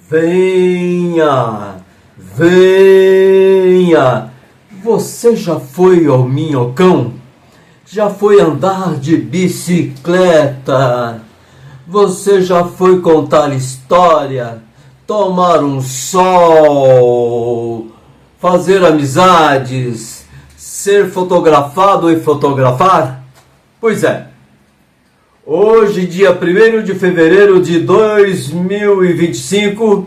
Venha, venha. Você já foi ao Minhocão? Já foi andar de bicicleta? Você já foi contar história? Tomar um sol? Fazer amizades? Ser fotografado e fotografar? Pois é. Hoje, dia 1º de fevereiro de 2025,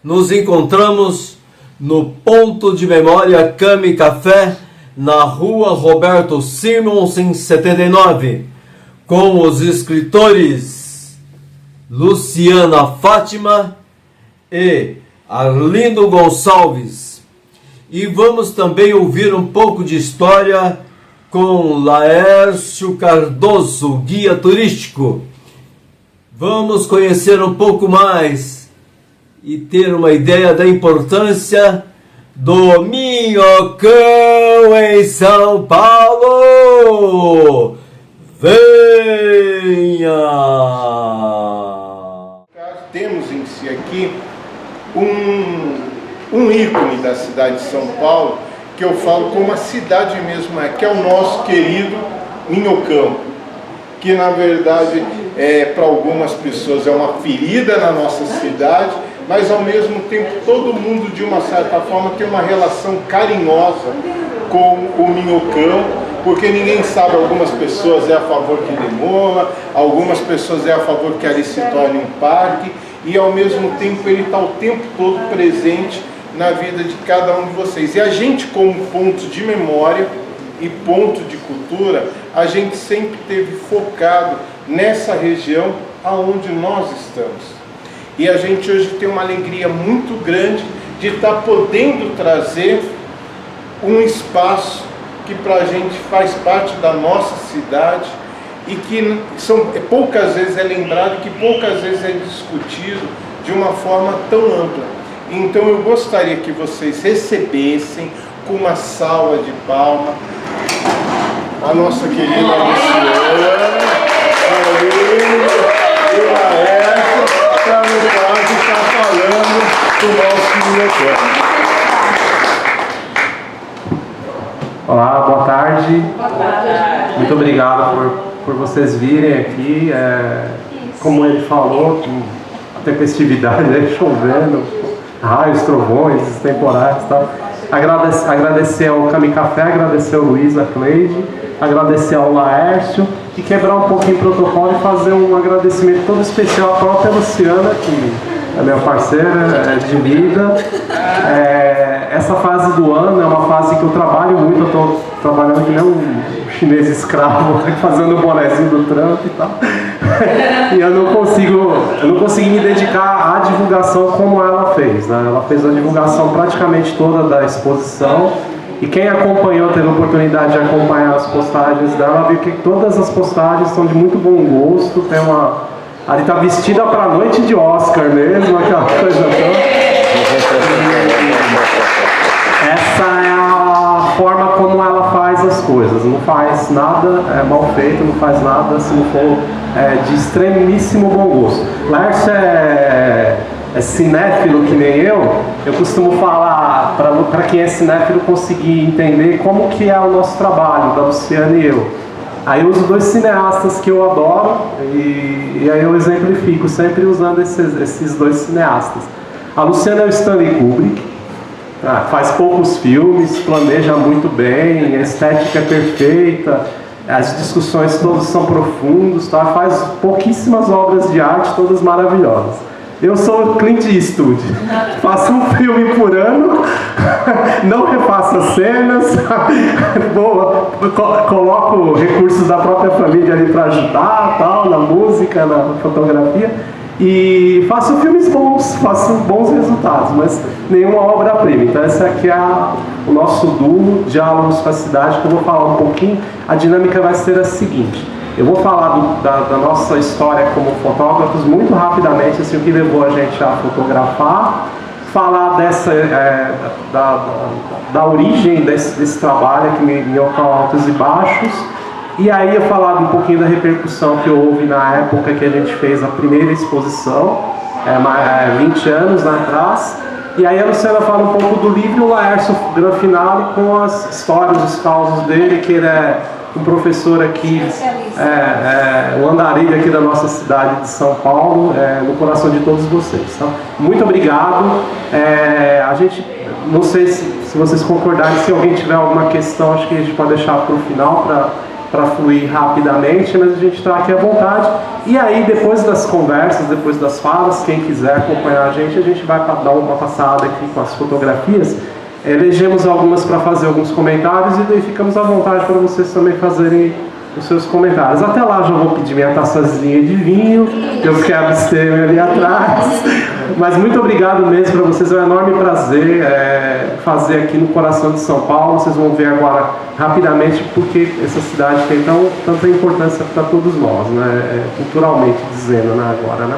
nos encontramos no Ponto de Memória Cami Café, na rua Roberto Simonsen 79, com os escritores Luciana Fátima e Arlindo Gonçalves. E vamos também ouvir um pouco de história com Laércio Cardoso, guia turístico. Vamos conhecer um pouco mais e ter uma ideia da importância do Minhocão em São Paulo. Venha! Temos em si aqui um ícone da cidade de São Paulo, que eu falo como a cidade mesmo é, que é o nosso querido Minhocão, que na verdade para algumas pessoas é uma ferida na nossa cidade, mas ao mesmo tempo todo mundo de uma certa forma tem uma relação carinhosa com o Minhocão, porque ninguém sabe, algumas pessoas é a favor que demora, algumas pessoas é a favor que ali se torne um parque, e ao mesmo tempo ele está o tempo todo presente na vida de cada um de vocês. E a gente, como ponto de memória e ponto de cultura, a gente sempre teve focado nessa região aonde nós estamos. E a gente hoje tem uma alegria muito grande de estar podendo trazer um espaço que para a gente faz parte da nossa cidade e que poucas vezes é lembrado, que poucas vezes é discutido de uma forma tão ampla. Então eu gostaria que vocês recebessem com uma salva de palmas a nossa querida Luciana, e o Laércio, para no caso estar falando do nosso Minhocão. Olá, boa tarde. Boa tarde. Muito obrigado por vocês virem aqui. Como ele falou, a tempestividade, chovendo, raios, trovões, temporais e tal. Agradecer ao Cami Café, agradecer ao Luiz, a Cleide, agradecer ao Laércio e quebrar um pouquinho o protocolo e fazer um agradecimento todo especial à própria Luciana, que é minha parceira de vida. Essa fase do ano é uma fase que eu trabalho muito, eu estou trabalhando que nem um chinês escravo, fazendo o bonezinho do Trump e tal. E eu não consegui me dedicar à divulgação como ela fez, né? Ela fez a divulgação praticamente toda da exposição, e quem acompanhou, teve a oportunidade de acompanhar as postagens dela, viu que todas as postagens são de muito bom gosto. Tem ali tá vestida para a noite de Oscar mesmo, aquela coisa toda. Essa é a forma como ela faz as coisas, não faz nada mal feito, não faz nada se não for de extremíssimo bom gosto. Laércio é cinéfilo que nem eu costumo falar, para quem é cinéfilo conseguir entender como que é o nosso trabalho, da Luciana e eu. Aí eu uso dois cineastas que eu adoro e aí eu exemplifico sempre usando esses dois cineastas. A Luciana é o Stanley Kubrick, faz poucos filmes, planeja muito bem, a estética é perfeita, as discussões todas são profundas, tá? Faz pouquíssimas obras de arte, todas maravilhosas. Eu sou Clint Eastwood, faço um filme por ano, não refaço cenas, coloco recursos da própria família ali para ajudar, tal, na música, na fotografia, e faço filmes bons, faço bons resultados, mas nenhuma obra-prima. Então esse aqui é o nosso duo, Diálogos com a Cidade, que eu vou falar um pouquinho. A dinâmica vai ser a seguinte: eu vou falar da nossa história como fotógrafos muito rapidamente, assim, o que levou a gente a fotografar, falar da origem desse trabalho aqui em altos e baixos, e aí eu falar um pouquinho da repercussão que houve na época que a gente fez a primeira exposição, 20 anos atrás. E aí a Luciana fala um pouco do livro e o Laércio Gran Finale com as histórias, os causos dele, que ele é um professor aqui, o andarilho aqui da nossa cidade de São Paulo, no coração de todos vocês. Tá? Muito obrigado. A gente, não sei se vocês concordarem, se alguém tiver alguma questão, acho que a gente pode deixar para o final para fluir rapidamente, mas a gente está aqui à vontade. E aí, depois das conversas, depois das falas, quem quiser acompanhar a gente vai dar uma passada aqui com as fotografias. Elegemos algumas para fazer alguns comentários e daí ficamos à vontade para vocês também fazerem os seus comentários. Até lá já vou pedir minha taçazinha de vinho, que eu quero abster ali atrás. Mas muito obrigado mesmo para vocês, é um enorme prazer fazer aqui no coração de São Paulo. Vocês vão ver agora rapidamente porque essa cidade tem tanta importância para todos nós, né? Culturalmente dizendo, né? Agora, né?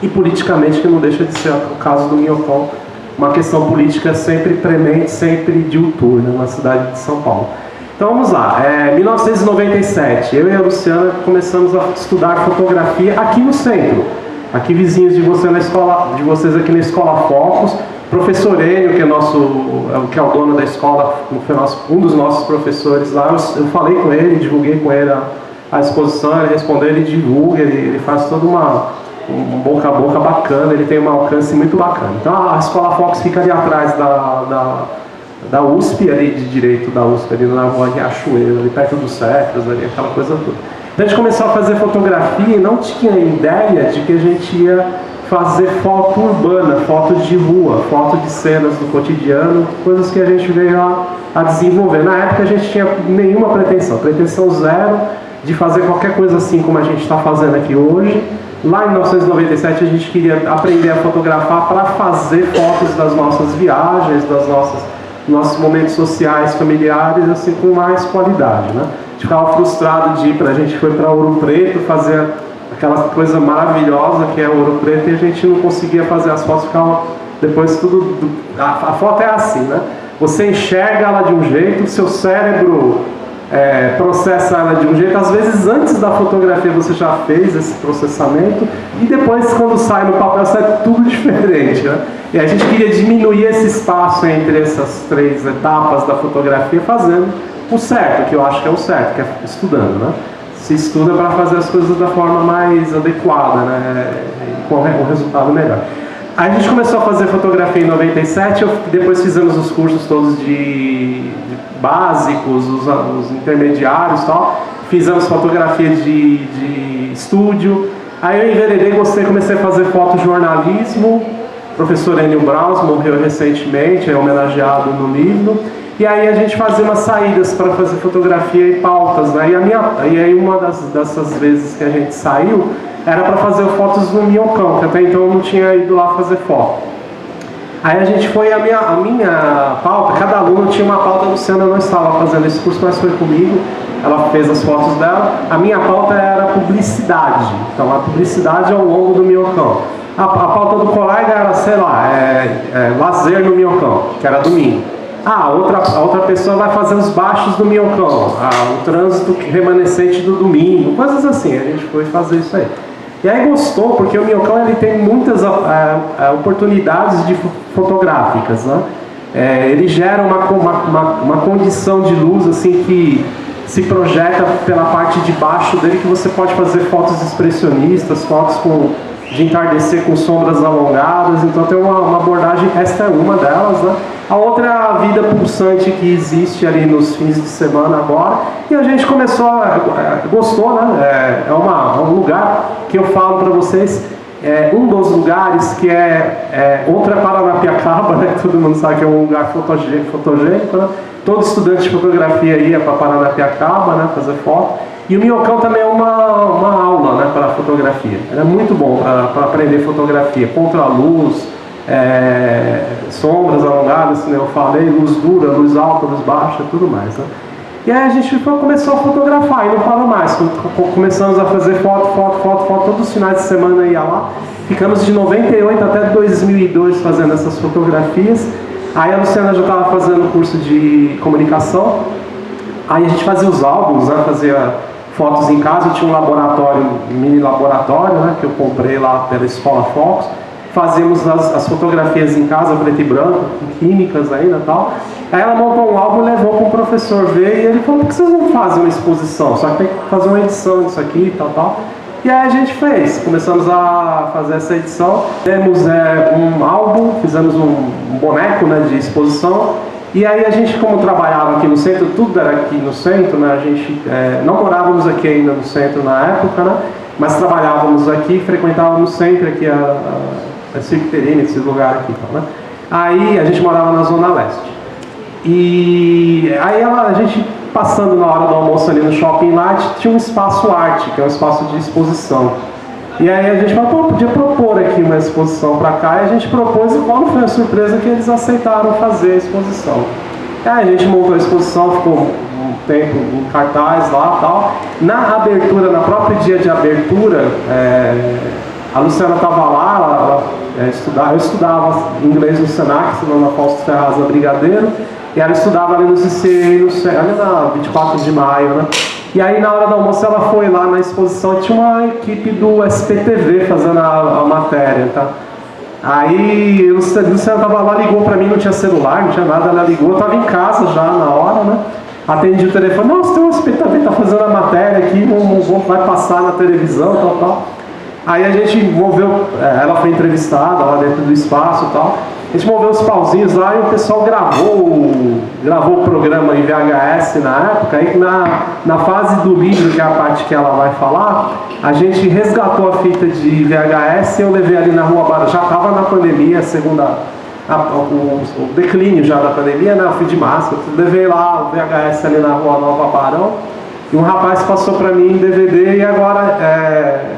E politicamente, que não deixa de ser o caso do Minhocão, uma questão política sempre premente, sempre diuturna na cidade de São Paulo. Então vamos lá, 1997, eu e a Luciana começamos a estudar fotografia aqui no centro, aqui vizinhos de vocês aqui na Escola Focus. Professor Enio, que é o dono da escola, um dos nossos professores lá, eu falei com ele, divulguei com ele a exposição, ele respondeu, ele divulga, ele faz toda um boca a boca bacana, ele tem um alcance muito bacana. Então a Escola Focus fica ali atrás da USP, ali de direito da USP, ali na rua Riachuelo, ali perto dos Cefras, ali, aquela coisa toda. Então a gente começou a fazer fotografia e não tinha ideia de que a gente ia fazer foto urbana, foto de rua, foto de cenas do cotidiano, coisas que a gente veio a desenvolver. Na época a gente tinha nenhuma pretensão zero de fazer qualquer coisa assim como a gente está fazendo aqui hoje. Lá em 1997 a gente queria aprender a fotografar para fazer fotos das nossas viagens, nossos momentos sociais, familiares, assim, com mais qualidade, né? A gente ficava frustrado a gente foi para Ouro Preto fazer aquela coisa maravilhosa que é Ouro Preto e a gente não conseguia fazer as fotos, ficava depois a foto é assim, né? Você enxerga ela de um jeito, o seu cérebro processa ela de um jeito, às vezes antes da fotografia você já fez esse processamento e depois quando sai no papel sai tudo diferente, né? E a gente queria diminuir esse espaço entre essas 3 etapas da fotografia fazendo o certo, que eu acho que é o certo, que é estudando, né? Se estuda para fazer as coisas da forma mais adequada, né? Com o resultado melhor. A gente começou a fazer fotografia em 97, depois fizemos os cursos todos de básicos, os intermediários e tal. Fizemos fotografia de estúdio. Aí eu enveredei, comecei a fazer fotojornalismo. O professor Enio Braus morreu recentemente, é homenageado no livro. E aí a gente fazia umas saídas para fazer fotografia e pautas, né? E aí uma dessas vezes que a gente saiu era para fazer fotos no Minhocão, que até então eu não tinha ido lá fazer foto. Aí a gente foi, a minha pauta, cada aluno tinha uma pauta. A Luciana não estava fazendo esse curso, mas foi comigo, ela fez as fotos dela. A minha pauta era publicidade, então a publicidade ao longo do Minhocão. A pauta do colega era, sei lá, lazer no Minhocão, que era domingo. A outra pessoa vai fazer os baixos do Minhocão, o trânsito remanescente do domingo, coisas assim. A gente foi fazer isso aí. E aí gostou, porque o Minhocão ele tem muitas oportunidades fotográficas, né? Ele gera uma condição de luz assim que se projeta pela parte de baixo dele, que você pode fazer fotos expressionistas, fotos de entardecer com sombras alongadas. Então tem uma abordagem, esta é uma delas, né? A outra é a vida pulsante que existe ali nos fins de semana agora. E a gente gostou, né? É um lugar que eu falo para vocês, um dos lugares que outra Paranapiacaba, né? Todo mundo sabe que é um lugar fotogênico, né? Todo estudante de fotografia ia para Paranapiacaba, né? Fazer foto. E o Minhocão também é uma aula, né? Para fotografia. É muito bom para aprender fotografia, contraluz, sombras alongadas, como eu falei, luz dura, luz alta, luz baixa, tudo mais, né? E aí a gente começou a fotografar e não parou mais. Começamos a fazer foto, todos os finais de semana ia lá. Ficamos de 98 até 2002 fazendo essas fotografias. Aí a Luciana já estava fazendo curso de comunicação. Aí a gente fazia os álbuns, né? fotos em casa. Eu tinha um laboratório, um mini laboratório, né, que eu comprei lá pela Escola Focus. Fazíamos as fotografias em casa, preto e branco, químicas ainda e tal. Aí ela montou um álbum e levou para o professor ver, e ele falou: por que vocês não fazem uma exposição? Só que tem que fazer uma edição disso aqui e tal. E aí a gente fez, começamos a fazer essa edição. Temos um álbum, fizemos um boneco, né, de exposição. E aí a gente, como trabalhava aqui no centro, tudo era aqui no centro, né? A gente não morávamos aqui ainda no centro na época, né? Mas trabalhávamos aqui, frequentávamos sempre aqui a Circuiterina, esse lugar aqui, né? Aí a gente morava na Zona Leste. E aí a gente, passando na hora do almoço ali no Shopping Light, tinha um espaço arte, que é um espaço de exposição. E aí a gente falou: podia propor aqui uma exposição para cá, e a gente propôs, e qual foi a surpresa que eles aceitaram fazer a exposição. E aí a gente montou a exposição, ficou um tempo em cartaz lá e tal. Na abertura, no próprio dia de abertura, a Luciana estava lá, eu estudava inglês no Senac, na Fausto Ferraz da Brigadeiro, e ela estudava ali no CCI, ali na 24 de maio, né? E aí na hora do almoço ela foi lá na exposição e tinha uma equipe do SPTV fazendo a matéria, tá? Aí a Luciana estava lá, ligou para mim, não tinha celular, não tinha nada, ela ligou, eu estava em casa já na hora, né? Atendi o telefone: nossa, tem um SPTV, tá fazendo a matéria aqui, vai passar na televisão, tal. Aí a gente moveu, ela foi entrevistada lá dentro do espaço e tal. A gente moveu os pauzinhos lá e o pessoal gravou o programa em VHS na época. Aí na fase do livro, que é a parte que ela vai falar, a gente resgatou a fita de VHS e eu levei ali na Rua Barão. Já estava na pandemia, o declínio já da pandemia, né? Eu fui de máscara. Levei lá o VHS ali na Rua Nova Barão. E um rapaz passou para mim em DVD, e agora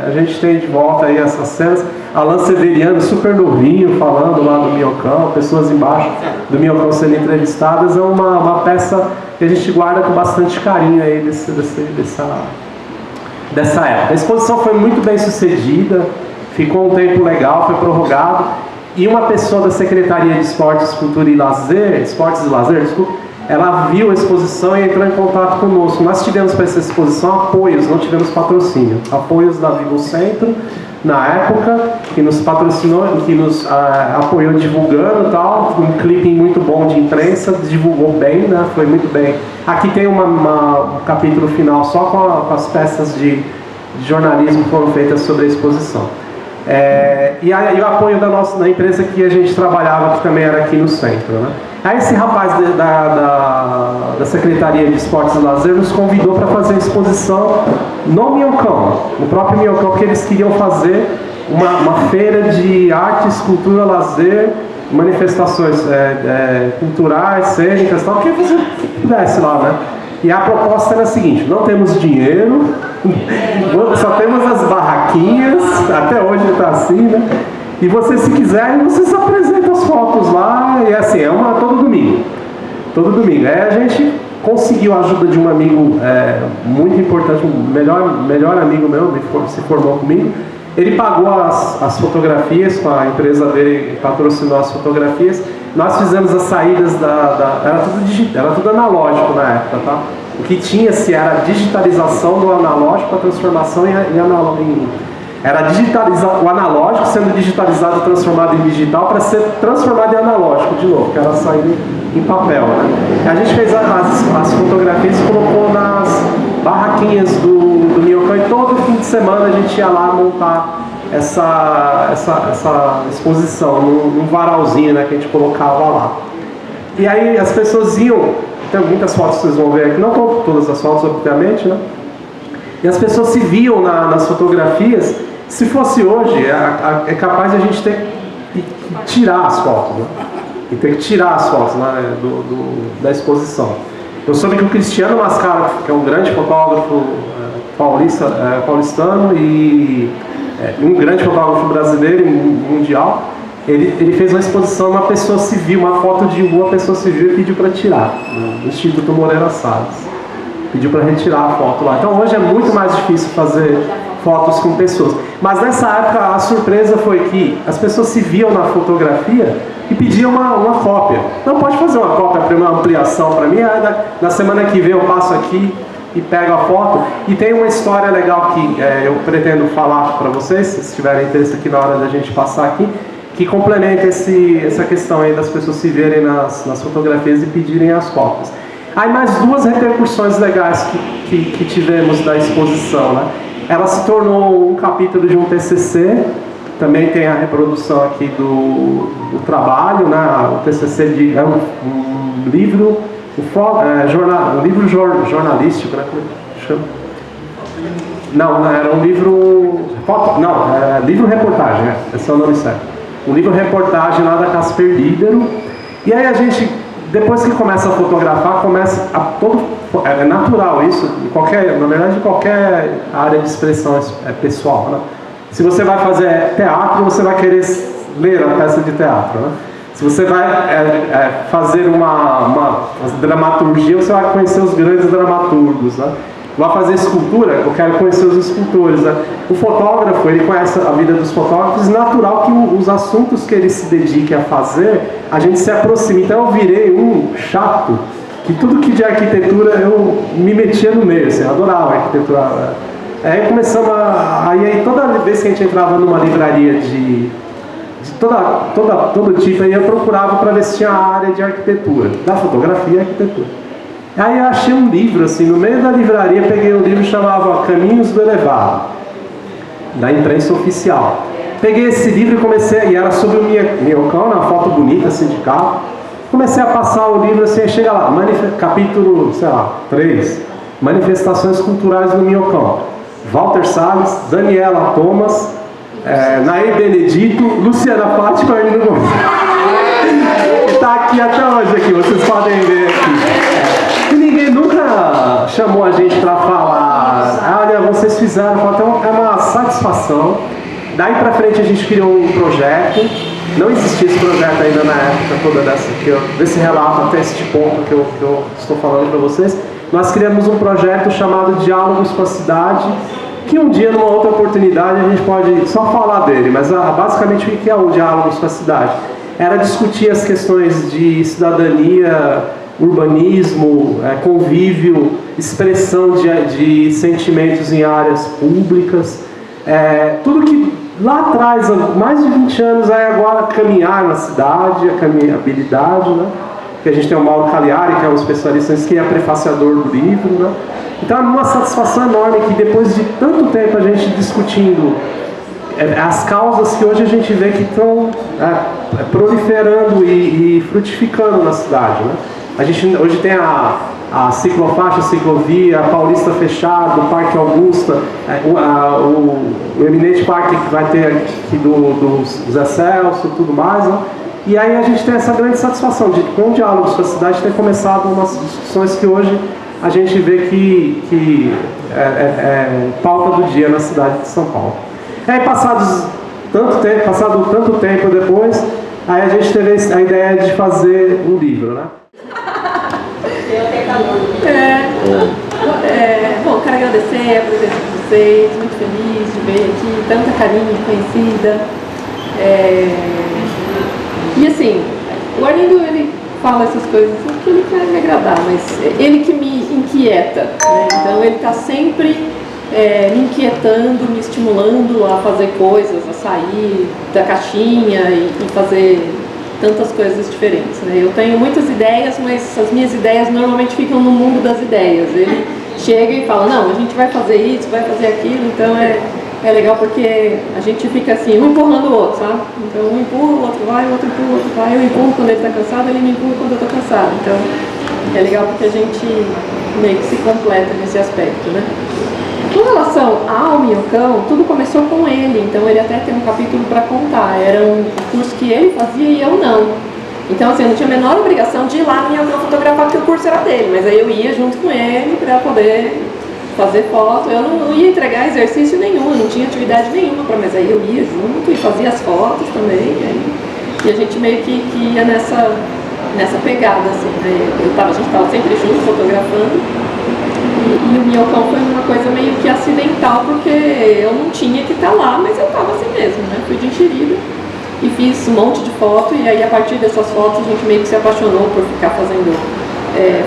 a gente tem de volta aí essas cenas. Alan Severiano, super novinho, falando lá do Minhocão, pessoas embaixo do Minhocão sendo entrevistadas. É uma peça que a gente guarda com bastante carinho aí dessa época. A exposição foi muito bem sucedida, ficou um tempo legal, foi prorrogado. E uma pessoa da Secretaria de Esportes, Cultura e Lazer, desculpa, ela viu a exposição e entrou em contato conosco. Nós tivemos para essa exposição apoios, não tivemos patrocínio. Apoios da Vivo Centro, na época, que nos patrocinou, que nos apoiou divulgando e tal. Um clipe muito bom de imprensa, divulgou bem, né? Foi muito bem. Aqui tem um capítulo final só com as peças de jornalismo que foram feitas sobre a exposição. E aí o apoio da empresa que a gente trabalhava, que também era aqui no centro, né? Aí esse rapaz da Secretaria de Esportes e Lazer nos convidou para fazer exposição no Minhocão, no próprio Minhocão, porque eles queriam fazer uma feira de artes, cultura, lazer, manifestações culturais, cênicas e tal, que você pudesse lá, né? E a proposta era a seguinte: não temos dinheiro, só temos as barraquinhas, até hoje está assim, né? E você, se quiser, vocês apresentam as fotos lá, e assim, todo domingo. Aí a gente conseguiu a ajuda de um amigo muito importante, um melhor amigo meu, se formou comigo. Ele pagou as fotografias, com a empresa dele patrocinou as fotografias. Nós fizemos as saídas era tudo analógico na época, tá? O que tinha-se era a digitalização do analógico, a transformação em analógico. Era o analógico sendo digitalizado e transformado em digital para ser transformado em analógico de novo, que era saindo em papel, né? A gente fez as fotografias e colocou nas barraquinhas do Minhocão, e todo fim de semana a gente ia lá montar essa exposição num varalzinho, né, que a gente colocava lá. E aí as pessoas iam, tem muitas fotos que vocês vão ver aqui, não todas as fotos, obviamente, né? E as pessoas se viam nas fotografias. Se fosse hoje, é capaz de a gente ter que tirar as fotos, né? E ter que tirar as fotos, né, da exposição. Eu soube que o Cristiano Mascaro, que é um grande fotógrafo paulistano e um grande fotógrafo brasileiro e mundial, ele fez uma exposição, uma pessoa civil, uma foto de uma pessoa civil, e pediu para tirar, no Instituto Moreira Salles. Pediu para retirar a foto lá. Então hoje é muito mais difícil fazer fotos com pessoas. Mas nessa época a surpresa foi que as pessoas se viam na fotografia e pediam uma cópia. Não, pode fazer uma cópia para uma ampliação para mim. Na semana que vem eu passo aqui e pega a foto. E tem uma história legal que eu pretendo falar para vocês, se tiverem interesse aqui na hora da gente passar aqui, que complementa essa questão aí das pessoas se verem nas fotografias e pedirem as cópias. Aí mais duas repercussões legais que tivemos da exposição, né? Ela se tornou um capítulo de um TCC, também tem a reprodução aqui do trabalho, né? O TCC é um livro, um livro jornalístico, né? Como chama? Não, era um livro... livro-reportagem, esse é o nome certo. Um livro-reportagem lá da Casper Líbero. E aí a gente, depois que começa a fotografar, é natural isso, na verdade, qualquer área de expressão pessoal, né? Se você vai fazer teatro, você vai querer ler a peça de teatro, né? Se você vai fazer uma dramaturgia, você vai conhecer os grandes dramaturgos, né? Vai fazer escultura, eu quero conhecer os escultores, né? O fotógrafo, ele conhece a vida dos fotógrafos, natural que os assuntos que ele se dedique a fazer, a gente se aproxima. Então eu virei um chato, que tudo que de arquitetura eu me metia no meio, assim, eu adorava a arquitetura. Aí começamos aí toda vez que a gente entrava numa livraria de todo tipo, aí eu procurava para ver se tinha a área de arquitetura, da fotografia e arquitetura. Aí eu achei um livro, assim, no meio da livraria, peguei um livro que chamava Caminhos do Elevado, da imprensa oficial. Peguei esse livro e comecei, e era sobre o Minhocão, uma foto bonita, assim, de carro. Comecei a passar o livro, assim, chega lá, capítulo, 3, Manifestações Culturais do Minhocão. Walter Salles, Daniela Thomas, Nair Benedito, Luciana Fátima e Nino Gomes. Está aqui até hoje, aqui, vocês podem ver aqui. E ninguém nunca chamou a gente para falar, olha, vocês fizeram, então é uma satisfação. Daí para frente a gente criou um projeto, não existia esse projeto ainda na época toda desse relato até este ponto que eu estou falando para vocês. Nós criamos um projeto chamado Diálogos com a Cidade, que um dia, numa outra oportunidade, a gente pode só falar dele, mas basicamente o que é o Diálogos com a Cidade? Era discutir as questões de cidadania, urbanismo, convívio, expressão de sentimentos em áreas públicas, tudo que lá atrás, há mais de 20 anos, aí agora caminhar na cidade, a caminhabilidade, né? Que a gente tem o Mauro Cagliari, que é um especialista, que é prefaciador do livro, né? Então é uma satisfação enorme que depois de tanto tempo a gente discutindo as causas que hoje a gente vê que estão proliferando e frutificando na cidade, né? A gente hoje tem a ciclofaixa, a ciclovia, a Paulista fechada, o Parque Augusta, o eminente parque que vai ter aqui do Zé Celso e tudo mais, né? E aí a gente tem essa grande satisfação de, com o Diálogos com a Cidade, ter começado umas discussões que hoje a gente vê que é pauta do dia na cidade de São Paulo. E aí passado tanto tempo depois, aí a gente teve a ideia de fazer um livro, né? Bom, quero agradecer a presença de vocês, muito feliz de ver aqui tanta carinho conhecida. E assim, o Arlindo, ele fala essas coisas porque ele quer me agradar, mas ele que me inquieta, né? Então ele está sempre me inquietando, me estimulando a fazer coisas, a sair da caixinha e fazer tantas coisas diferentes, né? Eu tenho muitas ideias, mas as minhas ideias normalmente ficam no mundo das ideias. Ele chega e fala, não, a gente vai fazer isso, vai fazer aquilo, então é legal porque a gente fica assim, um empurrando o outro, sabe? Então um empurra, o outro vai, o outro empurra, o outro vai, eu empurro quando ele está cansado, ele me empurra quando eu estou cansado. Então é legal porque a gente meio que se completa nesse aspecto, né? Com relação ao Minhocão, tudo começou com ele, então ele até tem um capítulo para contar. Era um curso que ele fazia e eu não. Então assim, eu não tinha a menor obrigação de ir lá no Minhocão fotografar porque o curso era dele, mas aí eu ia junto com ele para poder fazer foto. Eu não ia entregar exercício nenhum, eu não tinha atividade nenhuma, mas aí eu ia junto e fazia as fotos também. E a gente meio que ia nessa pegada, assim, né? A gente estava sempre junto fotografando. E o Minhocão foi uma coisa meio que acidental, porque eu não tinha que estar lá, mas eu estava assim mesmo, né? Fui de enxerida e fiz um monte de foto, e aí a partir dessas fotos a gente meio que se apaixonou por ficar fazendo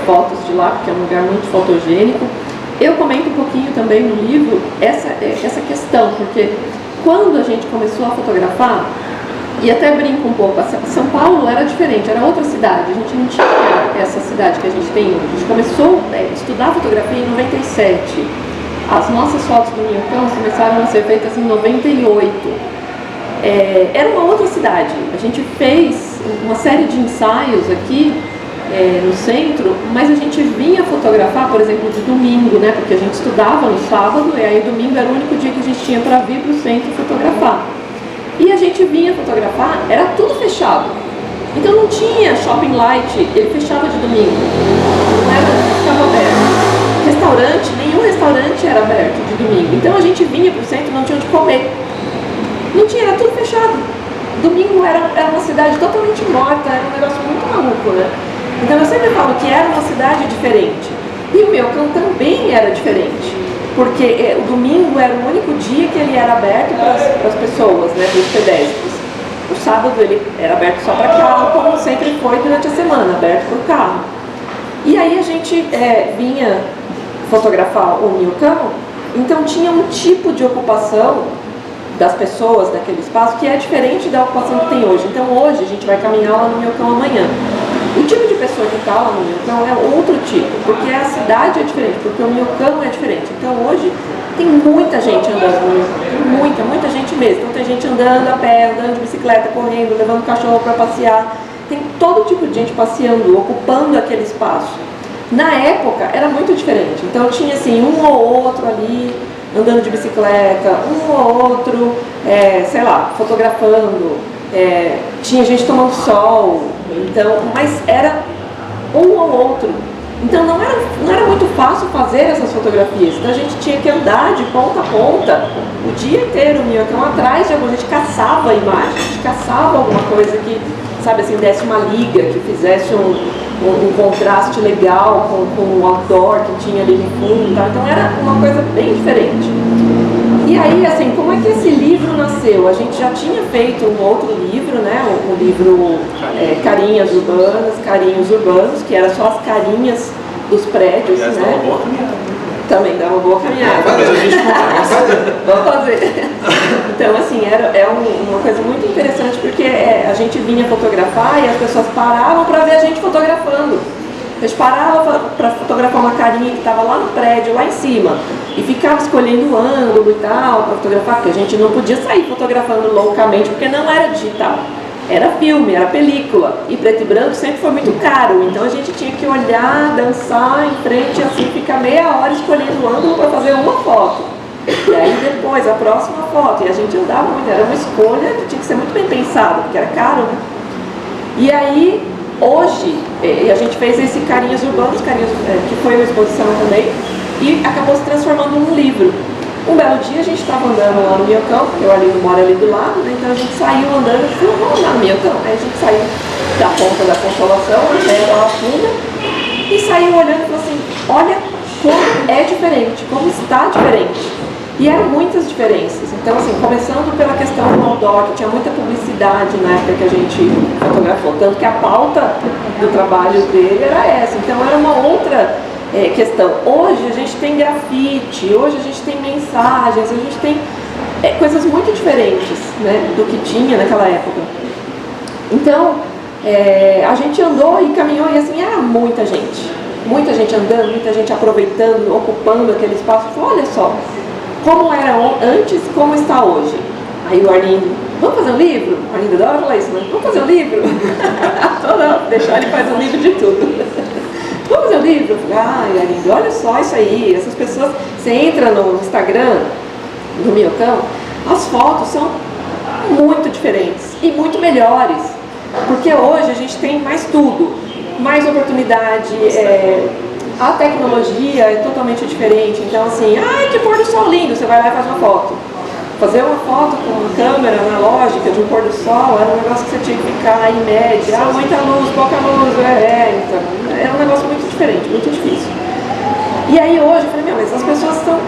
fotos de lá, porque é um lugar muito fotogênico. Eu comento um pouquinho também no livro essa questão, porque quando a gente começou a fotografar, e até brinco um pouco, São Paulo era diferente, era outra cidade, a gente não tinha essa cidade que a gente tem hoje. A gente começou a estudar fotografia em 97, as nossas fotos do Minhocão começaram a ser feitas em 98. Era uma outra cidade, a gente fez uma série de ensaios aqui no centro, mas a gente vinha fotografar, por exemplo, de domingo, né? Porque a gente estudava no sábado e aí domingo era o único dia que a gente tinha para vir para o centro fotografar. E a gente vinha fotografar, era tudo fechado. Então não tinha shopping light, ele fechava de domingo, não ficava aberto. Restaurante, nenhum restaurante era aberto de domingo. Então a gente vinha para o centro e não tinha onde comer. Não tinha, era tudo fechado. Domingo era uma cidade totalmente morta, era um negócio muito maluco, né? Então eu sempre falo que era uma cidade diferente. E o Minhocão também era diferente, porque o domingo era o único dia que ele era aberto para as pessoas, né, para os pedestres. O sábado ele era aberto só para carro, como sempre foi durante a semana, aberto para o carro. E aí a gente vinha fotografar o Minhocão, então tinha um tipo de ocupação das pessoas daquele espaço que é diferente da ocupação que tem hoje. Então hoje a gente vai caminhar lá no Minhocão amanhã. O tipo de pessoa que está lá no Minhocão é outro tipo, porque a cidade é diferente, porque o Minhocão é diferente. Então hoje tem muita gente andando no Minhocão, tem muita gente mesmo. Então tem gente andando a pé, andando de bicicleta, correndo, levando o cachorro para passear. Tem todo tipo de gente passeando, ocupando aquele espaço. Na época era muito diferente, então tinha assim um ou outro ali andando de bicicleta, um ou outro, sei lá, fotografando, tinha gente tomando sol, então, mas era um ou outro. Então não era muito fácil fazer essas fotografias, então a gente tinha que andar de ponta a ponta o dia inteiro, Minhocão atrás de alguma, a gente caçava a imagem, a gente caçava alguma coisa que, sabe assim, desse uma liga, que fizesse um contraste legal com o outdoor que tinha ali no fundo e tal. Então era uma coisa bem diferente. E aí, assim, como é que esse livro nasceu? A gente já tinha feito um outro livro, né? O livro Carinhas Urbanos, que era só as carinhas dos prédios, né? Dava uma boa caminhada. Também dava uma boa caminhada. Mas a gente vamos fazer. Então, assim, uma coisa muito interessante, porque a gente vinha fotografar e as pessoas paravam para ver a gente fotografando. A gente parava para fotografar uma carinha que estava lá no prédio, lá em cima, e ficava escolhendo o ângulo e tal para fotografar, porque a gente não podia sair fotografando loucamente, porque não era digital. Era filme, era película, e preto e branco sempre foi muito caro, então a gente tinha que olhar, dançar em frente, assim, ficar meia hora escolhendo o ângulo para fazer uma foto. E aí depois, a próxima foto, e a gente andava muito, era uma escolha que tinha que ser muito bem pensada, porque era caro, né? E aí, hoje, a gente fez esse Carinhas Urbanos, que foi uma exposição também, e acabou se transformando num livro. Um belo dia a gente estava andando lá no Minhocão, porque o Arlindo mora ali do lado, né? Então a gente saiu andando e falou, vamos lá no Minhocão. Aí a gente saiu da ponta da Consolação, até lá funda, e saiu olhando e falou assim, olha como é diferente, como está diferente. E eram muitas diferenças. Então, assim, começando pela questão do outdoor, que tinha muita publicidade na época que a gente fotografou, tanto que a pauta do trabalho dele era essa. Então era uma outra questão. Hoje a gente tem grafite, hoje a gente tem mensagens, a gente tem coisas muito diferentes, né, do que tinha naquela época. Então a gente andou e caminhou e assim, era muita gente andando, muita gente aproveitando, ocupando aquele espaço. Falei, olha só como era antes, como está hoje. Aí o Arlindo, vamos fazer um livro? O Arlindo adora falar isso, né? Vamos fazer um livro? Deixar ele fazer um livro de tudo. Vamos fazer um livro? Eu falei, ai, Arlindo, olha só isso aí, essas pessoas, você entra no Instagram do Minhocão, as fotos são muito diferentes e muito melhores, porque hoje a gente tem mais tudo, mais oportunidade, a tecnologia é totalmente diferente. Então assim, ai, que pôr do sol lindo, você vai lá e faz uma foto. Fazer uma foto com uma câmera analógica de um pôr do sol era um negócio que você tinha que ficar em média, muita luz, pouca luz, então era um negócio muito diferente, muito difícil. E aí hoje eu falei, mas as pessoas estão,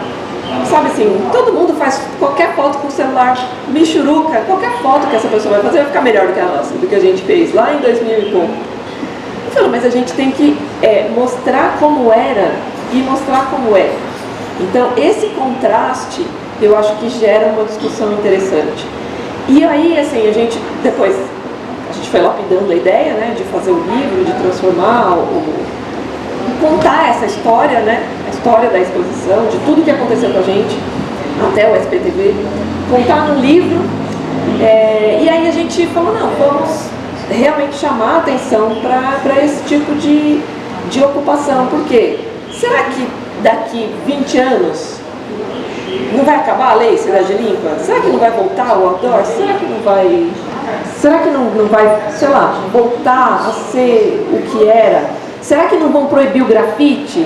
sabe assim, todo mundo faz qualquer foto com o celular, michuruca, qualquer foto que essa pessoa vai fazer vai ficar melhor do que a nossa, do que a gente fez lá em 2000 e pouco. Eu falei, mas a gente tem que mostrar como era e mostrar como é. Então, esse contraste, eu acho que gera uma discussão interessante. E aí, assim, a gente foi lapidando a ideia, né, de fazer o livro, de transformar, contar essa história, né, a história da exposição, de tudo que aconteceu com a gente, até o SPTV, contar num livro. E aí a gente falou, não, vamos realmente chamar a atenção para esse tipo de ocupação. Por quê? Será que daqui 20 anos não vai acabar a lei Cidade Limpa? Será que não vai voltar o outdoor? Será que não vai, sei lá, voltar a ser o que era? Será que não vão proibir o grafite?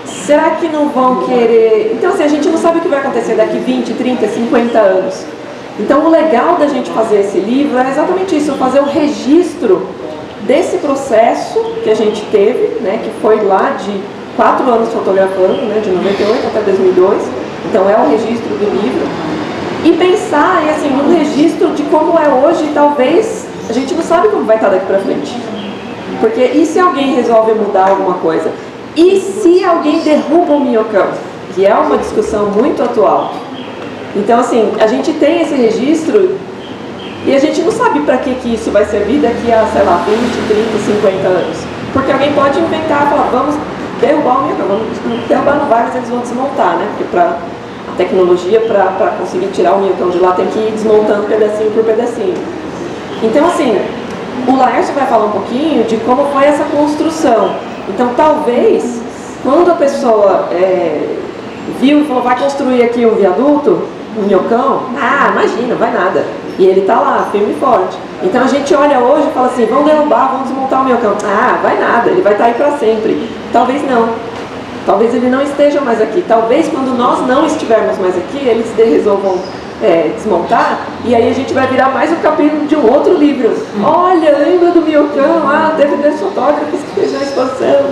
Será que não vão querer... Então, assim, a gente não sabe o que vai acontecer daqui 20, 30, 50 anos. Então, o legal da gente fazer esse livro é exatamente isso, fazer o registro desse processo que a gente teve, né, que foi lá de 4 anos fotografando, né, de 98 até 2002. Então, é o registro do livro. E pensar, assim, no registro de como é hoje, e talvez a gente não sabe como vai estar daqui para frente. Porque e se alguém resolve mudar alguma coisa? E se alguém derruba o Minhocão? Que é uma discussão muito atual. Então, assim, a gente tem esse registro e a gente não sabe para que isso vai servir daqui a, sei lá, 20, 30, 50 anos. Porque alguém pode inventar e falar, vamos derrubar o Minhocão. Vamos derrubar não vai, mas eles vão desmontar, né? Porque a tecnologia, para conseguir tirar o Minhocão de lá, tem que ir desmontando pedacinho por pedacinho. Então, assim, o Laércio vai falar um pouquinho de como foi essa construção. Então, talvez, quando a pessoa viu e falou, vai construir aqui um viaduto, um Minhocão, imagina, vai nada. E ele está lá, firme e forte. Então, a gente olha hoje e fala assim, vamos derrubar, vamos desmontar o Minhocão. Vai nada, ele vai estar aí para sempre. Talvez não. Talvez ele não esteja mais aqui. Talvez, quando nós não estivermos mais aqui, eles resolvam desmontar, e aí a gente vai virar mais um capítulo de um outro livro. Olha, lembra do Minhocão? Teve 10 fotógrafos que fez a exposição,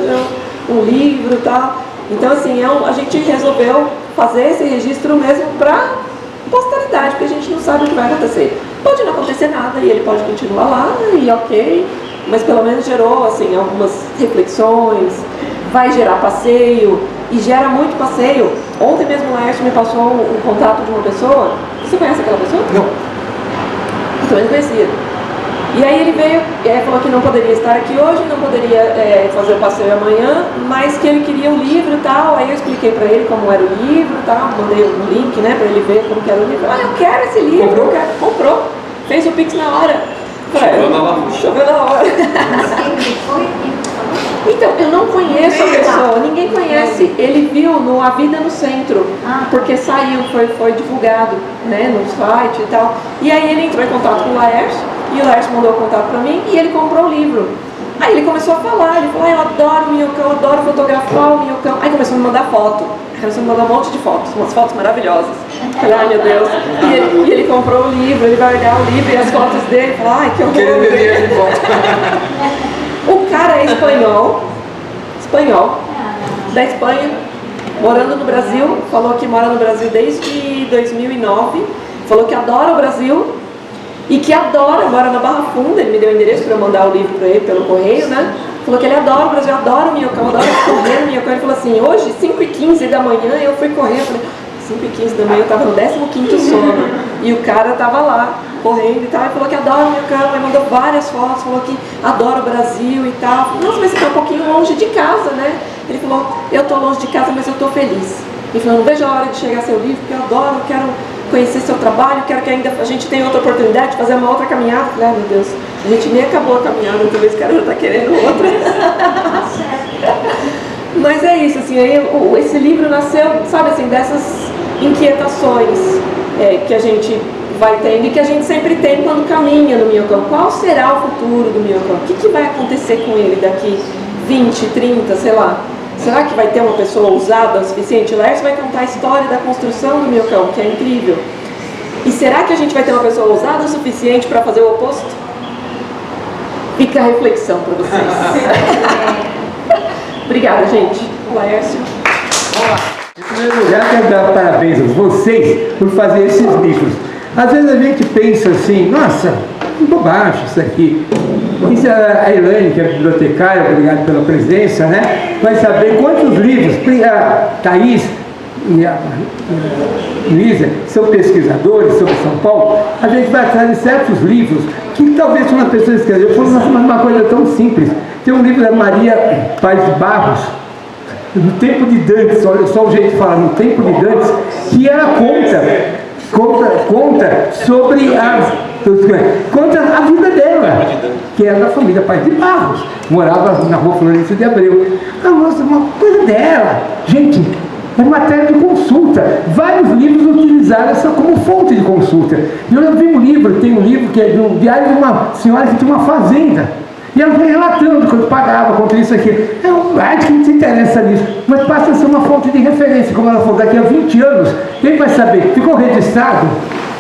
um livro e tal. Então, assim, a gente resolveu fazer esse registro mesmo para posteridade, porque a gente não sabe o que vai acontecer. Pode não acontecer nada e ele pode continuar lá, e ok, mas pelo menos gerou, assim, algumas reflexões, vai gerar passeio, e gera muito passeio. Ontem mesmo o Laércio me passou um contato de uma pessoa. Você conhece aquela pessoa? Não. Eu também não conhecia. E aí ele veio, falou que não poderia estar aqui hoje, não poderia fazer o passeio amanhã, mas que ele queria um livro e tal. Aí eu expliquei pra ele como era o livro e tal, mandei um link, né, pra ele ver como que era o livro. Eu quero esse livro. Comprou? Comprou. Fez o Pix na hora. Choveu na hora. Então, eu não conheço a pessoa, ninguém conhece. Ele viu no A Vida no Centro, porque saiu, foi divulgado, né, no site e tal. E aí ele entrou em contato com o Laércio, e o Laércio mandou o contato para mim, e ele comprou o livro. Aí ele começou a falar, ele falou, eu adoro o Minhocão, eu adoro fotografar o Minhocão. Aí começou a me mandar foto, começou a me mandar um monte de fotos, umas fotos maravilhosas. Falei, ai meu Deus. E ele comprou o livro, ele vai olhar o livro e as fotos dele, falou, ai que horror. O cara é espanhol, da Espanha, morando no Brasil, falou que mora no Brasil desde 2009, falou que adora o Brasil e que mora na Barra Funda, ele me deu o endereço para eu mandar o livro para ele pelo correio, né? Falou que ele adora o Brasil, adora o Minhocão, adora correr no Minhocão. Ele falou assim, hoje, 5h15 da manhã, eu fui correr, eu falei, 5h15 da manhã, eu estava no 15º sono, e o cara estava lá, correndo e tal, e falou que adora o Minhocão, aí mandou várias fotos, falou que adora o Brasil e tal. Falei, nossa, mas você está um pouquinho longe de casa, né? Ele falou, eu estou longe de casa, mas eu estou feliz. Ele falou, não vejo a hora de chegar seu livro, porque eu adoro, eu quero conhecer seu trabalho, quero que ainda a gente tenha outra oportunidade de fazer uma outra caminhada. Eu falei, meu Deus, a gente nem acabou a caminhada, talvez o cara já está querendo outra. Mas é isso, assim, aí esse livro nasceu, sabe assim, dessas inquietações que a gente vai tendo e que a gente sempre tem quando caminha no Minhocão. Qual será o futuro do Minhocão? O que vai acontecer com ele daqui 20, 30, sei lá? Será que vai ter uma pessoa ousada o suficiente? O Laércio vai contar a história da construção do Minhocão, que é incrível. E será que a gente vai ter uma pessoa ousada o suficiente para fazer o oposto? Fica a reflexão para vocês. Obrigada, gente. Laércio. Em primeiro lugar, quero dar parabéns a vocês por fazer esses livros. Às vezes a gente pensa assim, nossa, bobagem isso aqui. Isso a Elaine, que é bibliotecária, obrigado pela presença, né? Vai saber quantos livros, a Thaís, e a Luísa são pesquisadores sobre São Paulo, a gente vai atrás de certos livros que talvez uma pessoa escreveu, fosse uma coisa tão simples. Tem um livro da Maria Paz de Barros, no tempo de Dantes, olha só o jeito de falar, no tempo de Dantes, que ela conta sobre conta a vida dela, que era da família Paz de Barros, morava na rua Florencio de Abreu. Uma coisa dela, gente, é matéria de consulta. Vários livros utilizaram essa como fonte de consulta. Eu vi um livro, tem um livro que é do diário de uma senhora que tinha uma fazenda. E ela foi relatando quanto pagava, quanto isso aqui. É uma arte que não se interessa nisso, mas passa a ser uma fonte de referência. Como ela falou, daqui a 20 anos, quem vai saber? Ficou registrado,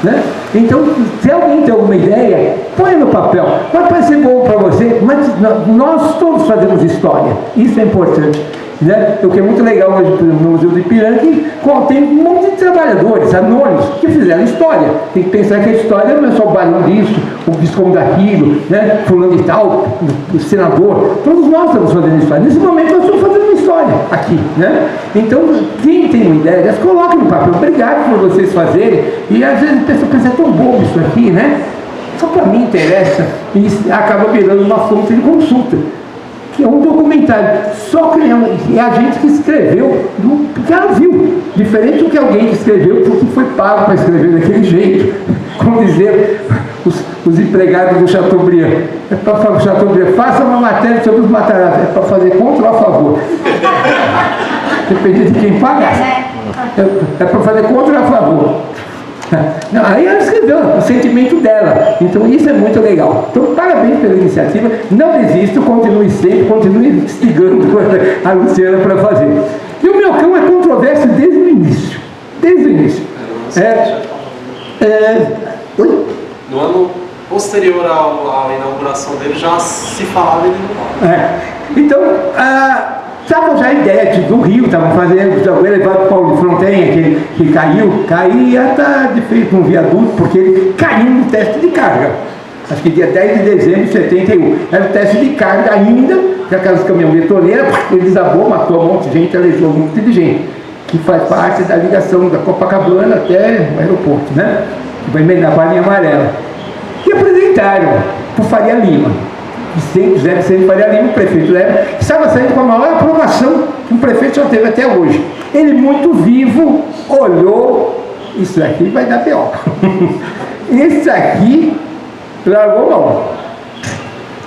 né? Então, se alguém tem alguma ideia, põe no papel. Pode parecer bom para você, mas nós todos fazemos história. Isso é importante. Né? O que é muito legal hoje no Museu do Ipiranga, que tem um monte de trabalhadores anônimos que fizeram história. Tem que pensar que a história não é só o barão disso, o visconde daquilo, né? Fulano de tal, o senador. Todos nós estamos fazendo história. Nesse momento nós estamos fazendo uma história aqui, né? Então, quem tem uma ideia, coloque no papel. Obrigado por vocês fazerem. E às vezes a pessoa pensa, é tão bobo isso aqui, né? Só para mim interessa e acaba virando uma fonte de consulta. Que é um documentário, só que é a gente que escreveu, porque ela viu, diferente do que alguém que escreveu porque foi pago para escrever daquele jeito, como dizer os empregados do Chateaubriand. É para falar, Chateaubriand, faça uma matéria sobre os Matarazzo, é para fazer contra ou a favor. Depende de quem pagar. É para fazer contra ou a favor. Não, aí ela escreveu o sentimento dela, então isso é muito legal. Então parabéns pela iniciativa, não desista, continue sempre, continue instigando a Luciana para fazer. E o meu cão é controverso desde o início, No ano posterior à inauguração dele já se falava em Lindomar. Então, estavam já a ideia do Rio, estavam fazendo o elevado Paulo de Frontenha, aquele que caía, está de feito um viaduto, porque ele caiu no teste de carga. Acho que dia 10 de dezembro de 71. Era o teste de carga ainda, com aquelas caminhões betoneira, ele desabou, matou um monte de gente, aleijou um monte de gente, que faz parte da ligação da Copacabana até o aeroporto, né? Que vai emendar a linha amarela. E apresentaram para o Faria Lima. José Vicente Faria Lima, o prefeito da época, estava saindo com a maior aprovação que um prefeito já teve até hoje. Ele, muito vivo, olhou, isso aqui vai dar pior. Isso aqui largou mão.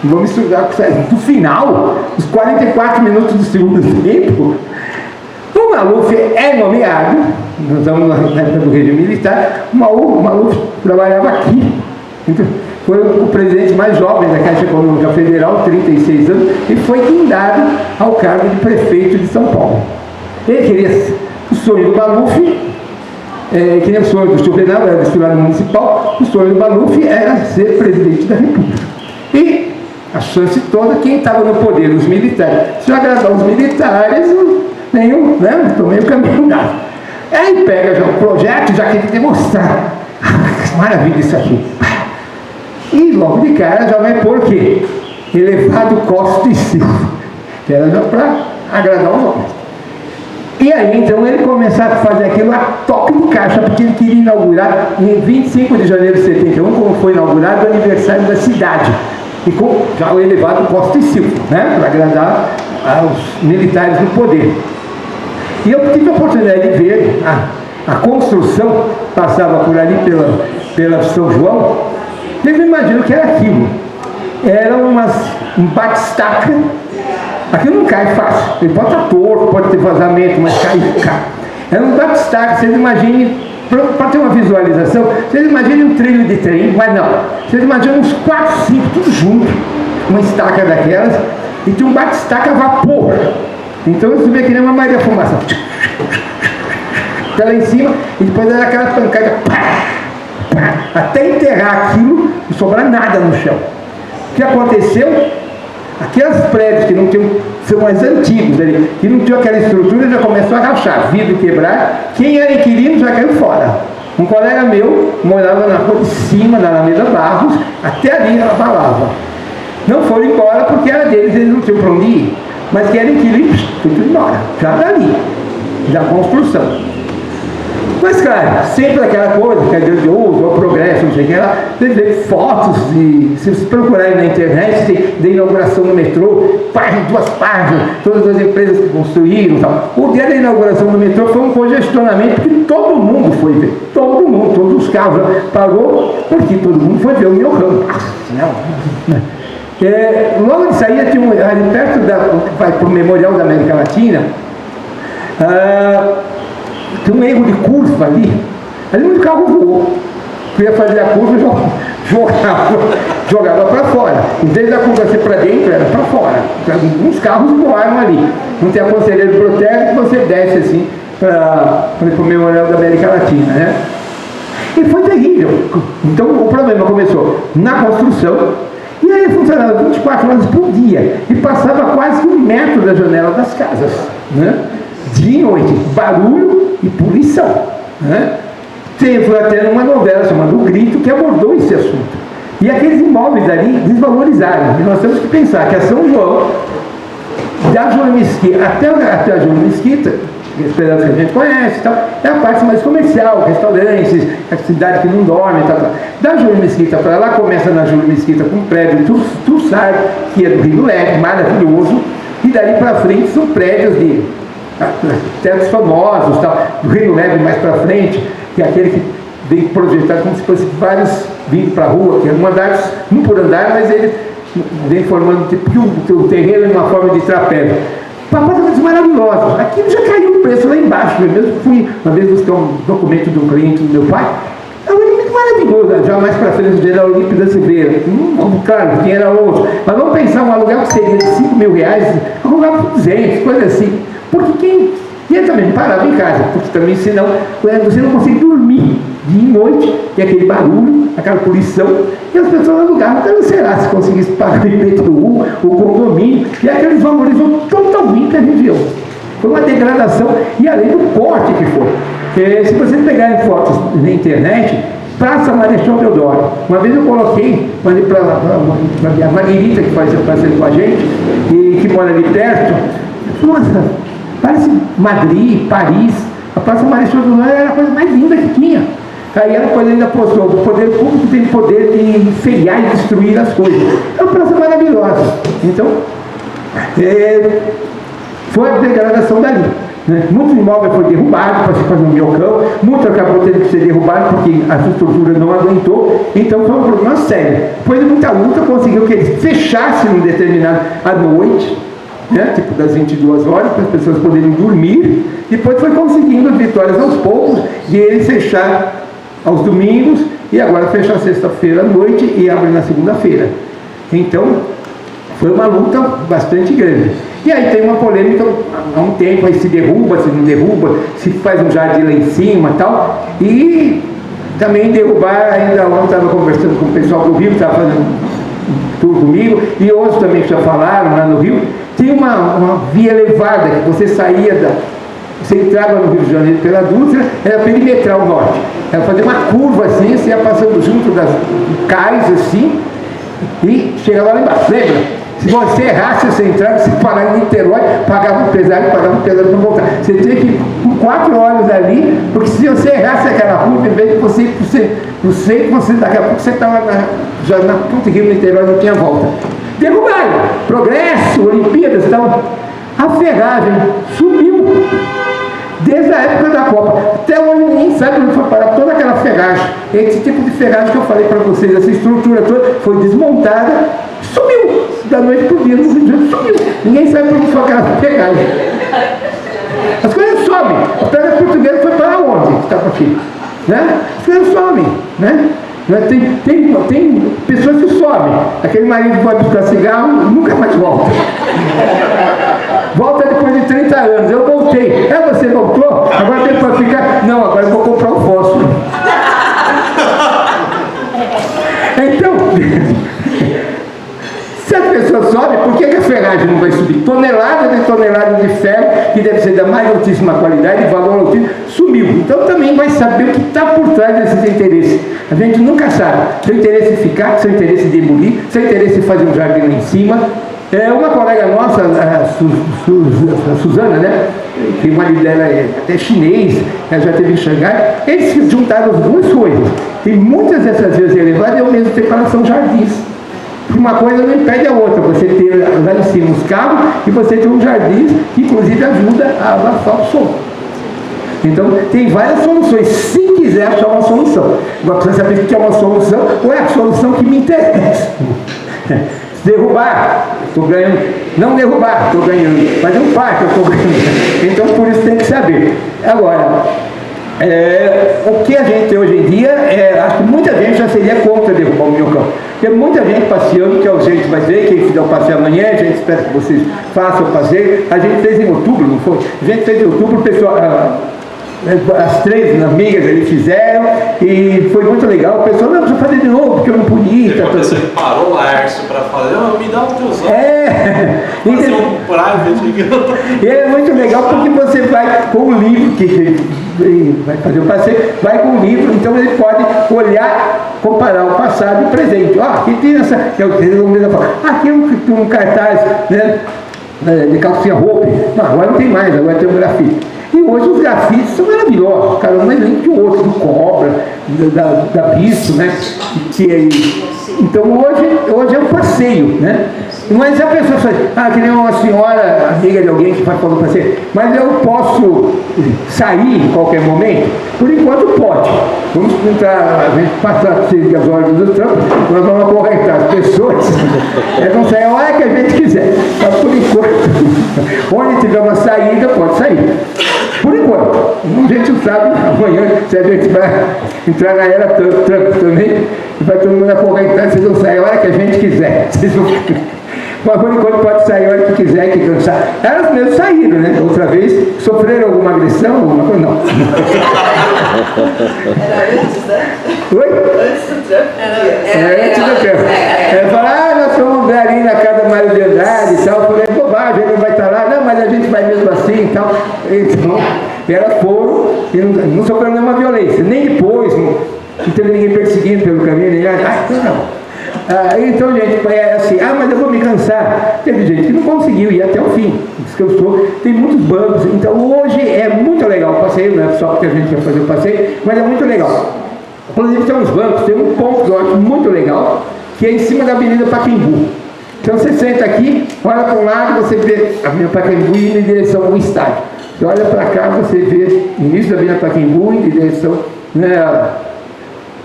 Vou misturar com isso. No final, os 44 minutos do segundo tempo, o Maluf é nomeado, nós estamos na época do regime militar, o Maluf trabalhava aqui. Então, foi o presidente mais jovem da Caixa Econômica Federal, 36 anos, e foi guindado ao cargo de prefeito de São Paulo. Ele queria, o sonho do Maluf, que nem o sonho do Juvenal, era vestibular municipal, o sonho do Maluf era ser presidente da República. E a chance toda, quem estava no poder, os militares. Se eu agradar os militares, tomei o caminho dado. Aí pega já o projeto, já quer demonstrar. Maravilha isso aqui. E logo de cara já vai pôr o quê? Elevado Costa e Silva, que era já para agradar os homens. E aí então ele começaram a fazer aquilo a toque de caixa, porque ele queria inaugurar em 25 de janeiro de 71, como foi inaugurado o aniversário da cidade. E com já o elevado Costa e Silva, né? Para agradar aos militares no poder. E eu tive a oportunidade de ver a construção, passava por ali pela São João. Vocês não imaginam o que era aquilo. Era um bate-estaca. Aquilo não cai fácil. Ele pode estar torto, pode ter vazamento, mas cai. Era um bate-estaca. Vocês imaginem, para ter uma visualização, vocês imaginem um trilho de trem, mas não. Vocês imaginam uns 4, 5, tudo junto. Uma estaca daquelas. E tinha um bate-estaca a vapor. Então você vê que nem uma Maria Fumaça. Até lá em cima, e depois era aquela pancada. Até enterrar aquilo e sobrar nada no chão. O que aconteceu? Aqueles prédios que não tinham, são mais antigos ali, que não tinham aquela estrutura, já começou a rachar, vidro quebrar. Quem era inquilino já caiu fora. Um colega meu morava na rua de cima, na Alameda Barros, até ali ela falava. Não foram embora porque era deles, eles não tinham para onde ir. Mas quem era inquilino, foi tudo embora, já dali, da construção. Mas, cara, sempre aquela coisa, que é grandioso, é o progresso, não sei o que lá, tem fotos, e se vocês procurarem na internet, tem da inauguração do metrô, páginas, 2 páginas, todas as empresas que construíram e tal. O dia da inauguração do metrô foi um congestionamento que todo mundo foi ver, todo mundo, todos os carros parou, porque todo mundo foi ver o meu ramo. Logo de saída, tinha ali perto vai para o Memorial da América Latina, tem um erro de curva ali onde o carro voou. Queria fazer a curva e jogava para fora. Em vez da curva ser para dentro, era para fora. Uns carros voaram ali. Não tem a conselheiro protético, você desce assim para o Memorial da América Latina, né? E foi terrível. Então o problema começou na construção, e aí funcionava 24 horas por dia e passava quase 1 metro da janela das casas, né? Dia e noite, barulho e poluição, né? Teve até uma novela chamada O Grito que abordou esse assunto. E aqueles imóveis ali desvalorizaram. E nós temos que pensar que a São João, da Júlio Mesquita até a Júlio Mesquita, Esperança que a gente conhece, tal, é a parte mais comercial, restaurantes, a cidade que não dorme, tal. Da Júlio Mesquita para lá, começa na Júlio Mesquita com um prédio Tussar, que é do Rio Leve, maravilhoso, e dali para frente são prédios de tetos famosos, tal, do Rio Leve mais para frente, que é aquele que vem projetado como se fosse vários vindo para a rua, que é um por andar, mas ele vem formando que o terreno é uma forma de trapézio. Apartamentos maravilhosos. Aquilo já caiu o preço lá embaixo. Eu mesmo fui uma vez buscar um documento de um cliente do meu pai. É um muito maravilhoso, já mais para frente do General Olímpio da Silveira. Claro, quem era outro. Mas vamos pensar um aluguel que seria de 5 mil reais, alugar por 200, coisa assim. Porque quem... E ele também parava em casa, porque também senão você não consegue dormir dia e noite, e aquele barulho, aquela poluição, e as pessoas alugavam, então será se conseguisse pagar o IPTU, o condomínio, e aquilo desvalorizou totalmente a região. Foi uma degradação, e além do corte que foi. Se vocês pegarem fotos na internet, Praça Marechal Deodoro. Uma vez eu coloquei, mandei para a Margarita, que faz parceiro com a gente, e que mora ali perto, nossa, parece Madrid, Paris. A Praça Marechal Deodoro era a coisa mais linda que tinha. Aí ela ainda postou, o poder público tem poder de feriar e destruir as coisas. É uma praça maravilhosa. Então, foi a degradação dali. Né? Muitos imóveis foram derrubados para se fazer um biocão, muito acabou tendo que ser derrubado porque a estrutura não aguentou, então foi um problema sério. Depois de muita luta, conseguiu que eles fechassem um determinado à noite, né? Tipo das 22 horas, para as pessoas poderem dormir. Depois foi conseguindo vitórias aos poucos, de eles fechar aos domingos, e agora fecha a sexta-feira à noite e abre na segunda-feira. Então, foi uma luta bastante grande. E aí tem uma polêmica há um tempo, aí se derruba, se não derruba, se faz um jardim lá em cima e tal. E também derrubar, ainda ontem estava conversando com o pessoal do Rio, que estava fazendo um tour comigo, e outros também que já falaram lá no Rio, tem uma via elevada, que você saía você entrava no Rio de Janeiro pela Dutra, era perimetral norte. Ela fazia uma curva assim, você ia passando junto das cais assim, e chegava lá embaixo. Lembra? Se você errasse essa entrada, você parava em Niterói, pagava um pesado para voltar. Você tinha que ir por 4 horas ali, porque se você errasse aquela curva, em vez de você ir para o centro, daqui a pouco você estava já na ponta Rio Niterói, não tinha volta. Derrubaram, progresso, Olimpíadas e tal. A ferragem subiu. Desde a época da Copa, até hoje ninguém sabe onde foi parar toda aquela ferragem. Esse tipo de ferragem que eu falei para vocês, essa estrutura toda foi desmontada, sumiu, da noite para o dia, no Rio de Janeiro, sumiu. Ninguém sabe onde foi aquela ferragem. As coisas somem. A pedra portuguesa foi para onde? Que estava aqui, né? As coisas somem, né? Tem pessoas que somem. Aquele marido que vai buscar cigarro nunca mais volta. Volta depois de 30 anos. Eu voltei. Você voltou? Agora tem para ficar? Não, agora eu vou comprar um fósforo. Então, se a pessoa sobe, por que a ferragem não vai subir? Toneladas e toneladas de ferro, que deve ser da mais altíssima qualidade, de valor altíssimo, sumiu. Então também vai saber o que está por trás desses interesses. A gente nunca sabe. Seu interesse em ficar, seu interesse em demolir, seu interesse em fazer um jardim lá em cima. Uma colega nossa, a Suzana, né? que o marido dela é até chinês, ela já teve em Xangai, eles juntaram as duas coisas. E muitas dessas vezes elevadas é o mesmo tempo elas são jardins. Uma coisa não impede a outra, você ter lá em cima os carros e você ter um jardim que inclusive ajuda a abafar o som. Então tem várias soluções, se quiser achar uma solução. Agora precisa saber o que é uma solução ou é a solução que me interessa. Derrubar, estou ganhando. Não derrubar, estou ganhando. Fazer um parque, eu estou ganhando. Então por isso tem que saber. Agora, o que a gente tem hoje em dia, acho que muita gente já seria contra derrubar o minhocão. Tem muita gente passeando, que a gente vai ver, quem fizer o passeio amanhã, a gente espera que vocês façam o passeio. A gente fez em outubro, não foi? A gente fez em outubro, o pessoal, as 3 amigas eles fizeram e foi muito legal. O pessoal, não, precisa fazer de novo, porque eu não podia. Você parou o Laércio para fazer, me dá um teus olhos. Fazer um private. E é muito legal porque você vai com o livro, que vai fazer o passeio, vai com o livro, então ele pode olhar, comparar o passado e o presente. Aqui tem essa, aqui um cartaz, né, de calcinha roupa. Não, agora não tem mais, agora tem um grafite. E hoje os grafites são maravilhosos, cara, um é lindo que o outro, do Cobra, da Bispo, né? Então hoje é um passeio, né? Mas a pessoa fala, que nem uma senhora, amiga de alguém que falou para você, mas eu posso sair em qualquer momento? Por enquanto pode. Vamos tentar, a gente passar as horas do trampo, nós vamos acorrentar as pessoas, vão sair a hora que a gente quiser. Mas por enquanto, onde tiver uma saída, pode sair. Por enquanto, a gente não sabe amanhã se a gente vai entrar na era Trump também, vai todo mundo acorrentar, vocês vão sair a hora que a gente quiser. Vocês vão... Mas por enquanto pode sair a hora que quiser, que cansar. Elas mesmo saíram, né? Outra vez, sofreram alguma agressão, alguma coisa? Não. Era antes, né? Oi? Antes do Trump. Antes do Trump. Ela fala, nós vamos ver ali na casa da maioridade e tal. Eu falei, bobagem, ele vai estar lá. Não, mas a gente vai mesmo assim e tal. Então, elas foram e não sofreram nenhuma violência. Nem depois, não teve ninguém perseguindo pelo caminho, nem nada. Não. Então, gente, é assim, mas eu vou me cansar. Teve gente que não conseguiu ir até o fim, descansou. Tem muitos bancos, então hoje é muito legal o passeio, não é só porque a gente quer fazer o passeio, mas é muito legal. Inclusive tem uns bancos, tem um ponto que eu acho muito legal, que é em cima da Avenida Pacaembu. Então você senta aqui, olha para um lado, você vê a Avenida Pacaembu indo em direção ao estádio. Você olha para cá, você vê o início da Avenida Pacaembu indo em direção, né,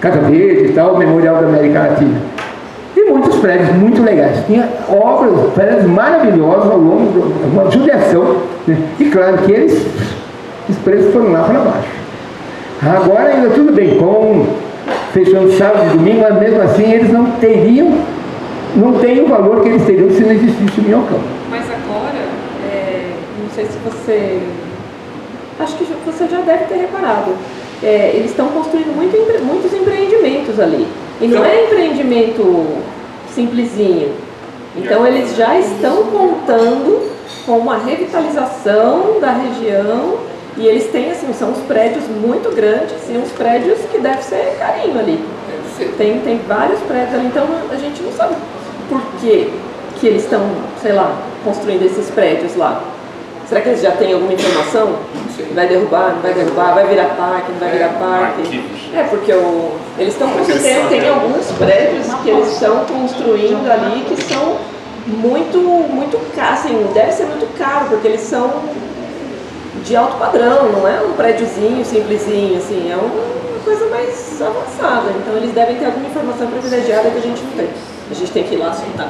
Casa Verde e tal, Memorial da América Latina. E muitos prédios muito legais. Tinha obras, prédios maravilhosos ao longo de uma judiação. Né? E claro que os preços foram lá para baixo. Agora ainda tudo bem, fechando sábado e domingo, mas mesmo assim eles não têm o valor que eles teriam se não existisse o minhocão. Mas agora, não sei se você... Acho que você já deve ter reparado. Eles estão construindo muitos empreendimentos ali. E não é empreendimento simplesinho. Então eles já estão contando com uma revitalização da região e eles têm, assim, são uns prédios muito grandes e uns prédios que deve ser carinho ali. Tem vários prédios ali, então a gente não sabe por que eles estão, sei lá, construindo esses prédios lá. Será que eles já têm alguma informação? Vai derrubar, não vai derrubar, vai virar parque, não vai virar parque? Porque eles estão construindo, tem alguns prédios que eles estão construindo ali que são muito caros, assim, deve ser muito caro, porque eles são de alto padrão, não é um prédiozinho simplesinho, assim, é uma coisa mais avançada. Então eles devem ter alguma informação privilegiada que a gente não tem. A gente tem que ir lá assuntar.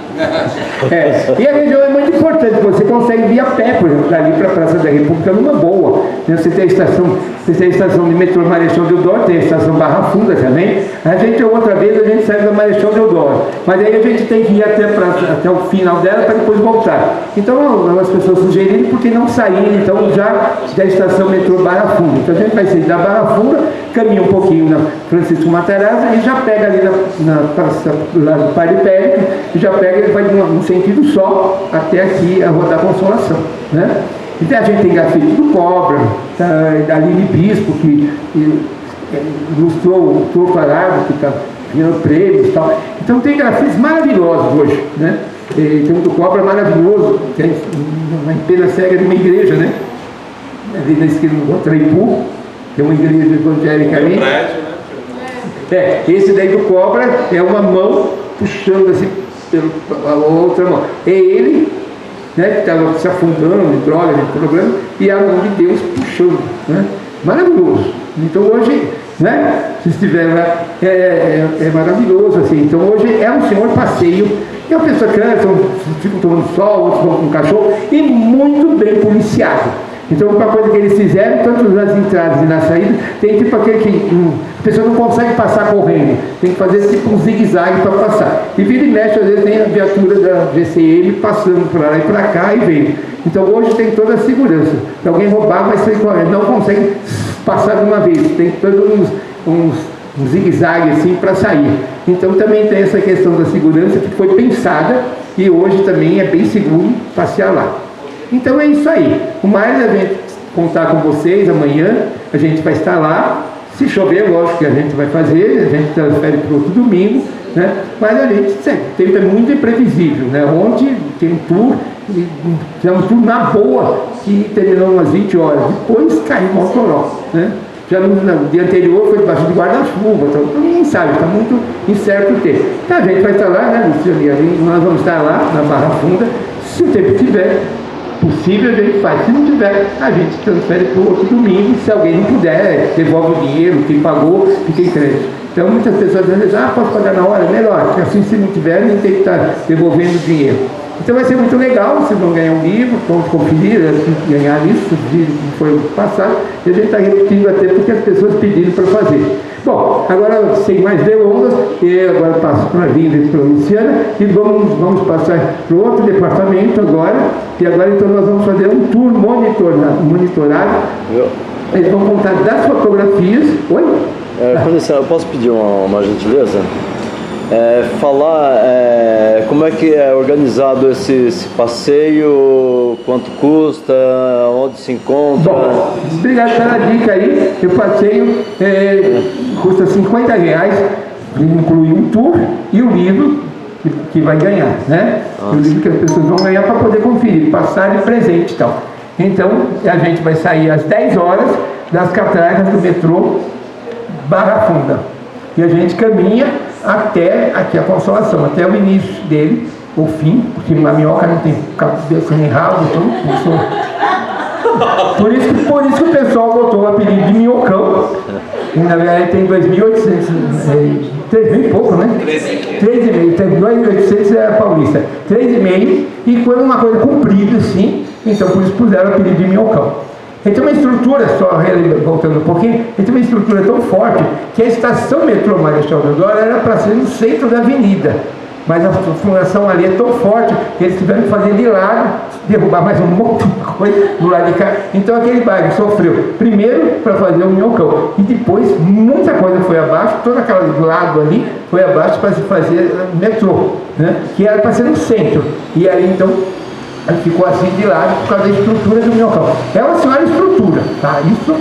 E a região é muito importante, você consegue vir a pé, por exemplo, dali para a Praça da República numa boa. Você tem a estação de metrô Marechal Deodoro, tem a estação Barra Funda também. A gente, outra vez, a gente sai da Marechal Deodoro. Mas aí a gente tem que ir até o final dela para depois voltar. Então as pessoas sugeriram porque não sair, então já da estação metrô Barra Funda. Então a gente vai sair da Barra Funda, caminha um pouquinho na Francisco Matarazzo e já pega ali na praça lá do Paripé e já pega, ele vai num sentido só até aqui a Rua da Consolação, né? Então a gente tem grafite do Cobra, da Aline Bispo, que ilustrou o Torto Arado, que está ganhando prêmios e tal. Então tem grafites maravilhosos hoje, né? Tem um do Cobra maravilhoso, tem uma pena cega de uma igreja, né? ali na esquina do Traipu, tem uma igreja evangélica ali. Esse daí do cobra é uma mão puxando assim a outra mão. É ele, né, que estava se afundando em drogas, em problema, e a mão de Deus puxando, né? Maravilhoso. Então hoje, né, se estiver lá, é maravilhoso assim. Então hoje é um senhor passeio, e a pessoa cansa, ficam tomando sol, outros vão com o cachorro, e muito bem policiado. Então, uma coisa que eles fizeram, tanto nas entradas e nas saídas, tem tipo aquele que a pessoa não consegue passar correndo, tem que fazer tipo um zigue-zague para passar. E vira e mexe, às vezes tem a viatura da GCM passando para lá e para cá e vem. Então, hoje tem toda a segurança. Se alguém roubar, vai sair correndo, não consegue passar de uma vez, tem todos um zigue-zague assim para sair. Então, também tem essa questão da segurança que foi pensada e hoje também é bem seguro passear lá. Então é isso aí. O mais a gente contar com vocês amanhã, a gente vai estar lá. Se chover, lógico que a gente vai fazer, a gente transfere para outro domingo, né? Mas a gente sempre, o tempo é muito imprevisível, né? Ontem tem um tour, fizemos um tour na boa, que terminou umas 20 horas, depois caiu o Mossoró, né? Já no dia anterior foi debaixo de guarda-chuva, então ninguém sabe, está muito incerto o tempo. Então a gente vai estar lá, né, Luciane? Nós vamos estar lá na Barra Funda, se o tempo tiver possível, a gente faz. Se não tiver, a gente transfere para o outro domingo. Se alguém não puder, devolve o dinheiro, quem pagou, fica em crédito. Então muitas pessoas dizem, posso pagar na hora? Melhor, porque assim se não tiver, nem tem que estar devolvendo o dinheiro. Então vai ser muito legal, vocês vão ganhar um livro, vão conferir, ganhar isso, que foi passado, e a gente está repetindo até porque as pessoas pediram para fazer. Bom, agora sem mais delongas, eu agora passo para a Linda e para a Luciana, e vamos passar para o outro departamento agora, e agora então nós vamos fazer um tour monitorado. Eles vão contar das fotografias. Oi? Com licença, eu posso pedir uma gentileza? Falar como é que é organizado esse passeio, quanto custa, onde se encontra. Bom, obrigado pela dica aí. O passeio custa R$50, inclui um tour e o livro que vai ganhar, né? O livro que as pessoas vão ganhar para poder conferir, passar de presente e tal. Então a gente vai sair às 10 horas das cataratas do metrô Barra Funda e a gente caminha até aqui a Consolação, até o início dele, o fim, porque a minhoca não tem cabeça nem rabo, então por isso que o pessoal botou o apelido de minhocão. E na verdade tem 2.800, 3.000 e pouco, né? 3,5, tem 2.800 é a Paulista, 3,5, e quando uma coisa comprida assim, então por isso puseram o apelido de minhocão. Ele tem uma estrutura, só voltando um pouquinho, ele tem uma estrutura tão forte que a estação metrô Marechal Deodoro era para ser no centro da avenida. Mas a fundação ali é tão forte que eles tiveram que fazer de lado, derrubar mais um monte de coisa do lado de cá. Então aquele bairro sofreu, primeiro para fazer o minhocão, e depois muita coisa foi abaixo, todo aquele lado ali foi abaixo para se fazer metrô, né? Que era para ser no centro. E aí então ficou assim de lado por causa da estrutura do minhocão. É uma senhora estrutura, tá? Isso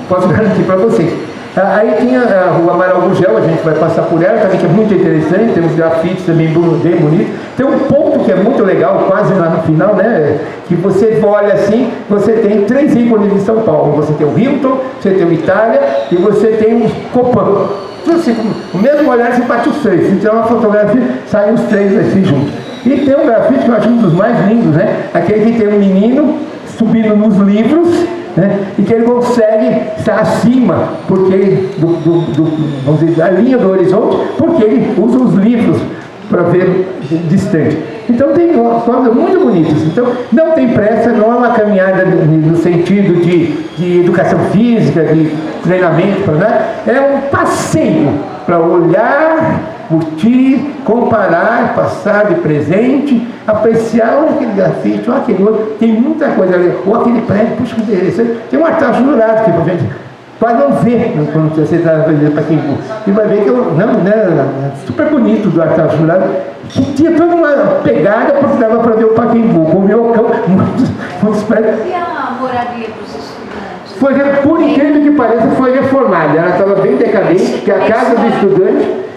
posso garantir para vocês. Aí tinha a rua Amaral Gugel, a gente vai passar por ela também, que é muito interessante, tem uns grafites também bem bonitos. Tem um ponto que é muito legal, quase lá no final, né? Que você olha assim, você tem 3 ícones de São Paulo. Você tem o Hilton, você tem o Itália e você tem o Copan. Então, assim, o mesmo olhar você bate os 3. Então uma fotografia, saem os 3 assim juntos. E tem um grafite que eu acho um dos mais lindos, né? Aquele que tem um menino subindo nos livros, né? E que ele consegue estar acima, porque ele, vamos dizer, da linha do horizonte, porque ele usa os livros para ver distante. Então tem coisas muito bonitas. Então não tem pressa, não é uma caminhada no sentido de educação física, de treinamento, né? É um passeio para olhar, curtir, comparar, passar de presente, apreciar, olha aquele grafite, olha aquele outro, tem muita coisa ali, ou aquele prédio, puxa que interessante, tem um Artaxo Jurado que a gente quase não vê quando você está vendendo para quem e vai ver que é super bonito do Artaxo Jurado, que tinha toda uma pegada porque dava para ver o Pacaembu, com o minhocão, muitos prédios. E a moradia dos estudantes? Foi, por incrível que pareça, foi reformada, ela estava bem decadente, que é a casa do estudante,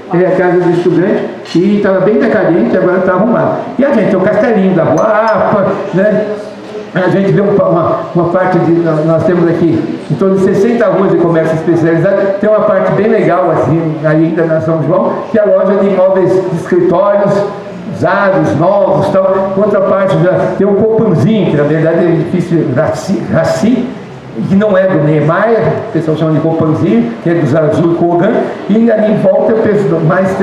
e estava bem decadente, agora está arrumado. E a gente tem o castelinho da Rua APA, né? a gente vê uma parte de... Nós temos aqui em torno de 60 ruas de comércio especializado. Tem uma parte bem legal, assim, ainda na São João, que é a loja de imóveis de escritórios, usados, novos, tal. Outra parte já tem o Copanzinho, que na verdade é o edifício Raci, que não é do Niemeyer, o pessoal chama de Copanzinho, que é do Zarzur Kogan, e ali em volta mais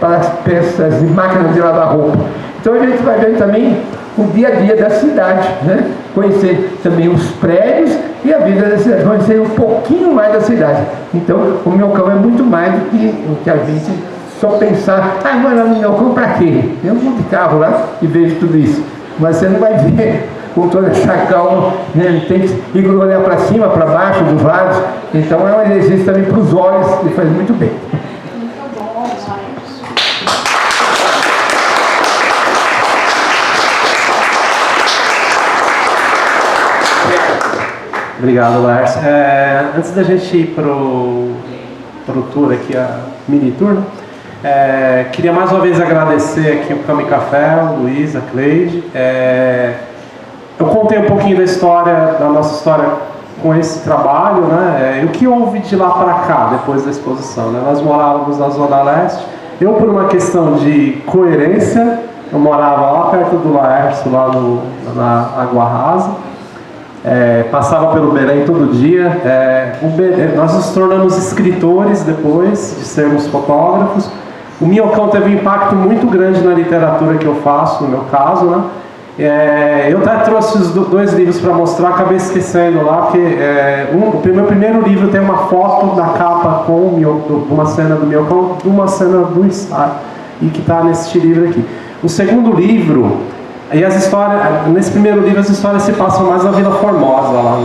para as peças de máquinas de lavar roupa. Então a gente vai ver também o dia a dia da cidade, né? Conhecer também os prédios e a vida da cidade, conhecer um pouquinho mais da cidade. Então o Minhocão é muito mais do que a gente só pensar, vou lá no Minhocão para quê? Eu vou de carro lá e vejo tudo isso. Mas você não vai ver com toda essa calma, né? Tem que ir olhar para cima, para baixo, dos lados. Então é um exercício também para os olhos e faz muito bem. Muito bom, Marcos. Obrigado, Lars. Antes da gente ir pro tour aqui, a mini tour, queria mais uma vez agradecer aqui o Cama e Café, o Luiz, a Cleide. Eu contei um pouquinho da nossa história com esse trabalho, né? E o que houve de lá para cá, depois da exposição, né? Nós morávamos na Zona Leste. Eu, por uma questão de coerência, eu morava lá perto do Laércio, lá na Água Rasa. Passava pelo Belém todo dia. Nós nos tornamos escritores depois de sermos fotógrafos. O Minhocão teve um impacto muito grande na literatura que eu faço, no meu caso, né? Eu até trouxe os dois livros para mostrar, acabei esquecendo lá, porque o meu primeiro livro tem uma foto da capa com uma cena do Minhocão, uma cena do ensaio, e que está nesse livro aqui. O segundo livro, nesse primeiro livro as histórias se passam mais na Vila Formosa, lá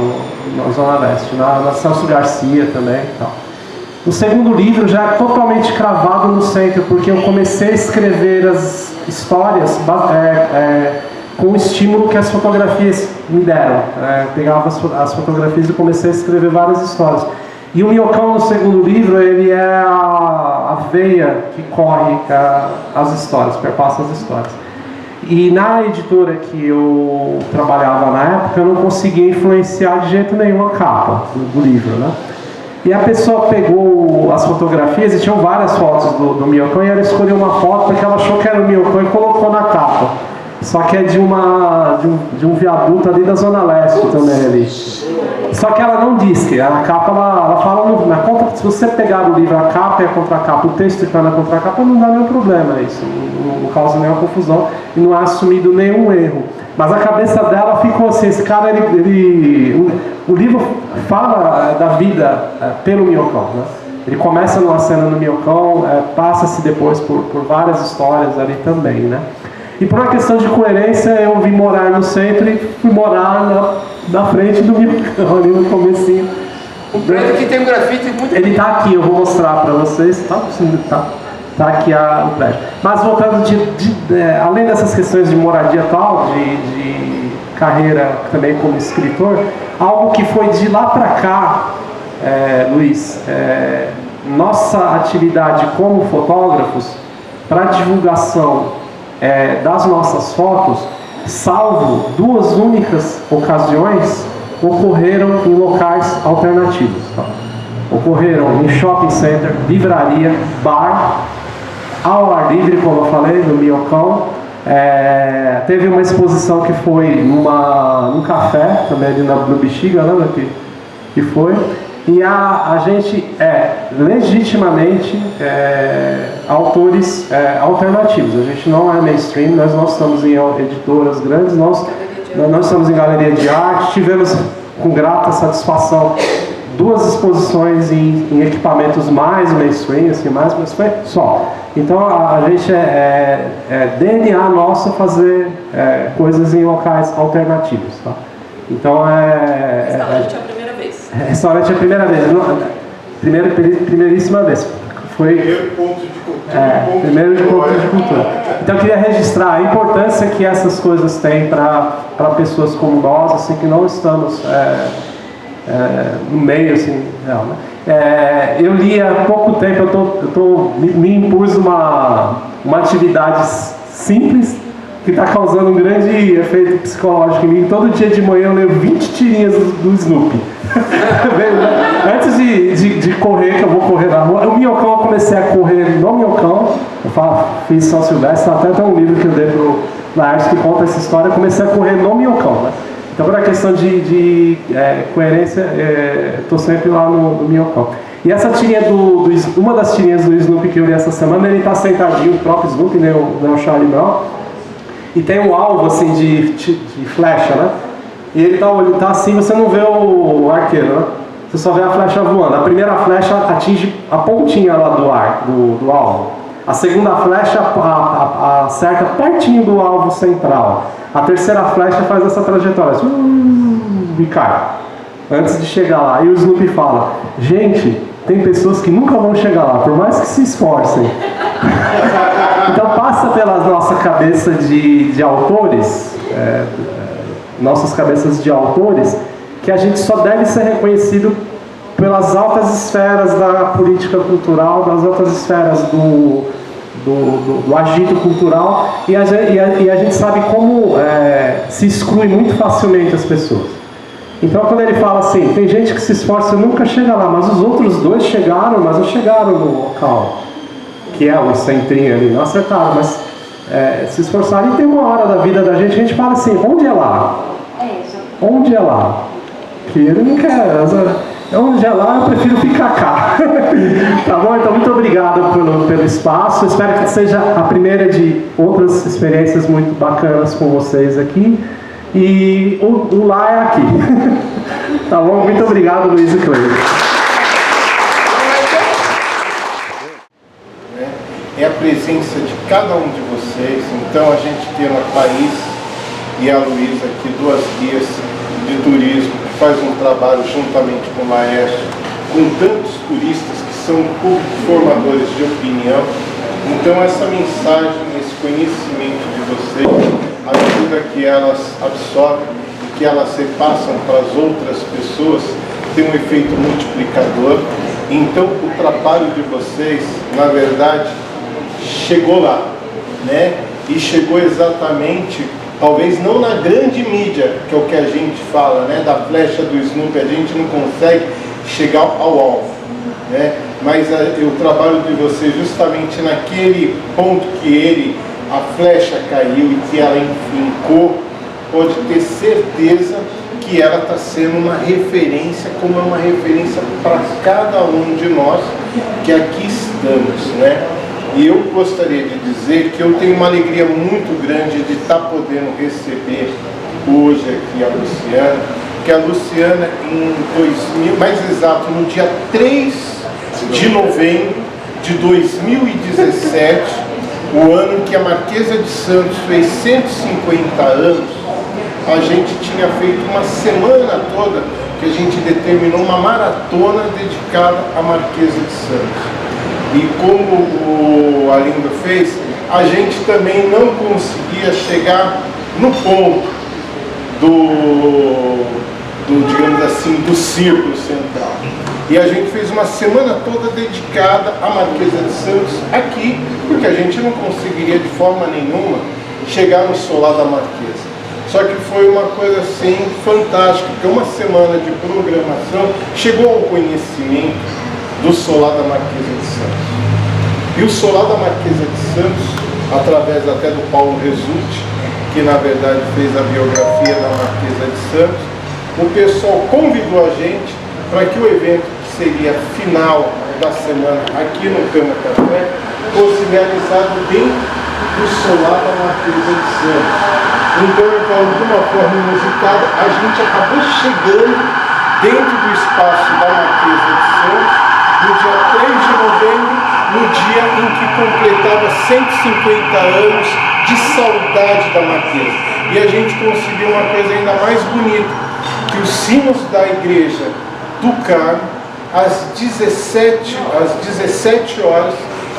na Zona Leste, na Celso Garcia também e tal. O segundo livro já é totalmente cravado no centro, porque eu comecei a escrever as histórias com o estímulo que as fotografias me deram. Pegava as fotografias e comecei a escrever várias histórias. E o Minhocão, no segundo livro, ele é a veia que corre as histórias, perpassa as histórias. E na editora que eu trabalhava na época, eu não conseguia influenciar de jeito nenhum a capa do livro, né? E a pessoa pegou as fotografias, e tinham várias fotos do Minhocão, e ela escolheu uma foto porque ela achou que era o Minhocão e colocou na capa. Só que é de um viaduto ali da Zona Leste também ali. Só que ela não diz que a capa, ela fala na conta, se você pegar o livro, a capa e a contracapa, o texto está na contracapa, não dá nenhum problema isso, não causa nenhuma confusão e não é assumido nenhum erro. Mas a cabeça dela ficou assim, esse cara, o livro fala da vida pelo Minhocão, né? Ele começa numa cena no Minhocão, passa-se depois por várias histórias ali também, né? E por uma questão de coerência, eu vim morar no centro e fui morar na frente do Minhocão, ali no comecinho. Um prédio que tem um grafite muito... Ele está aqui, eu vou mostrar para vocês. Tá aqui o prédio. Mas voltando, além dessas questões de moradia tal, de carreira também como escritor, algo que foi de lá para cá, Luiz, nossa atividade como fotógrafos, para divulgação das nossas fotos, salvo duas únicas ocasiões, ocorreram em locais alternativos. Tá? Ocorreram em shopping center, livraria, bar, ao ar livre, como eu falei, no Minhocão. Teve uma exposição que foi num café, também ali no Bexiga, lembra que foi? E a gente legitimamente autores alternativos. A gente não é mainstream, nós não estamos em editoras grandes, nós estamos em galeria de arte. Tivemos com grata satisfação duas exposições em equipamentos mais mainstream, assim, mas foi só. Então a gente DNA nosso fazer coisas em locais alternativos. Tá? Então Restaurante é a primeira vez. Restaurante é a primeira vez. Primeiríssima vez. Foi primeiro ponto de cultura. Primeiro ponto de cultura. Então eu queria registrar a importância que essas coisas têm para pessoas como nós, assim, que não estamos no meio, assim, não, né? Eu li há pouco tempo, me impus uma atividade simples, que está causando um grande efeito psicológico em mim. Todo dia de manhã eu leio 20 tirinhas do Snoopy. Antes de correr, que eu vou correr na rua, o Minhocão, eu comecei a correr no Minhocão. Fiz São Silvestre, até tem um livro que eu dei pro Laércio que conta essa história. Eu comecei a correr no Minhocão, né? Então, por a questão de coerência, estou sempre lá no Minhocão. E essa tirinha uma das tirinhas do Snoopy que eu li essa semana, ele está sentadinho, o próprio Snoopy, né, o Charlie Brown, e tem um alvo assim de flecha, né? E ele tá assim, você não vê o arqueiro, né? Você só vê a flecha voando. A primeira flecha atinge a pontinha lá do alvo. A segunda flecha acerta pertinho do alvo central. A terceira flecha faz essa trajetória e cai antes de chegar lá. E o Snoopy fala: gente, tem pessoas que nunca vão chegar lá, por mais que se esforcem. Então passa pela nossa cabeça de autores, nossas cabeças de autores, que a gente só deve ser reconhecido pelas altas esferas da política cultural, das altas esferas do agito cultural, e a gente sabe como se exclui muito facilmente as pessoas. Então quando ele fala assim, tem gente que se esforça e nunca chega lá, mas os outros dois chegaram, mas não chegaram no local, que é o centrinho ali, não acertaram, mas se esforçaram. E tem uma hora da vida da gente, a gente fala assim, onde é lá? Onde é lá? Que ele não quer, onde é lá, eu prefiro ficar cá. Tá bom? Então muito obrigado pelo espaço, espero que seja a primeira de outras experiências muito bacanas com vocês aqui. E o lá é aqui. Tá bom? Muito obrigado, Luiz e Cleide. É a presença de cada um de vocês. Então a gente tem a Thaís e a Luísa aqui, duas guias de turismo, que faz um trabalho juntamente com o Laércio, com tantos turistas que são formadores de opinião. Então essa mensagem, esse conhecimento de vocês, ajuda que elas absorvem e que elas repassam para as outras pessoas, tem um efeito multiplicador. Então o trabalho de vocês, na verdade, chegou lá, né? E chegou exatamente, talvez não na grande mídia, que é o que a gente fala, né? Da flecha do Snoopy, a gente não consegue chegar ao alvo, né? Mas o trabalho de vocês, justamente naquele ponto que a flecha caiu e que ela enfincou, pode ter certeza que ela está sendo uma referência, como é uma referência para cada um de nós que aqui estamos, né? E eu gostaria de dizer que eu tenho uma alegria muito grande de estar podendo receber hoje aqui a Luciana, que a Luciana mais exato, no dia 3 de novembro de 2017, o ano que a Marquesa de Santos fez 150 anos, a gente tinha feito uma semana toda que a gente determinou uma maratona dedicada à Marquesa de Santos. E como o Arlindo fez, a gente também não conseguia chegar no ponto digamos assim, do círculo central. E a gente fez uma semana toda dedicada à Marquesa de Santos aqui, porque a gente não conseguiria de forma nenhuma chegar no solar da Marquesa. Só que foi uma coisa assim fantástica, porque uma semana de programação chegou ao conhecimento do solar da Marquesa de Santos. E o solar da Marquesa de Santos, através até do Paulo Resulti, que na verdade fez a biografia da Marquesa de Santos, o pessoal convidou a gente para que o evento, que seria final da semana aqui no Cama Café, fosse realizado dentro do solar da Marquesa de Santos. Então, de uma forma inusitada, a gente acabou chegando dentro do espaço da Marquesa de Santos no dia 3 de novembro, no dia em que completava 150 anos de saudade da Marquesa. E a gente conseguiu uma coisa ainda mais bonita, que os sinos da igreja do Carmo, às 17 horas,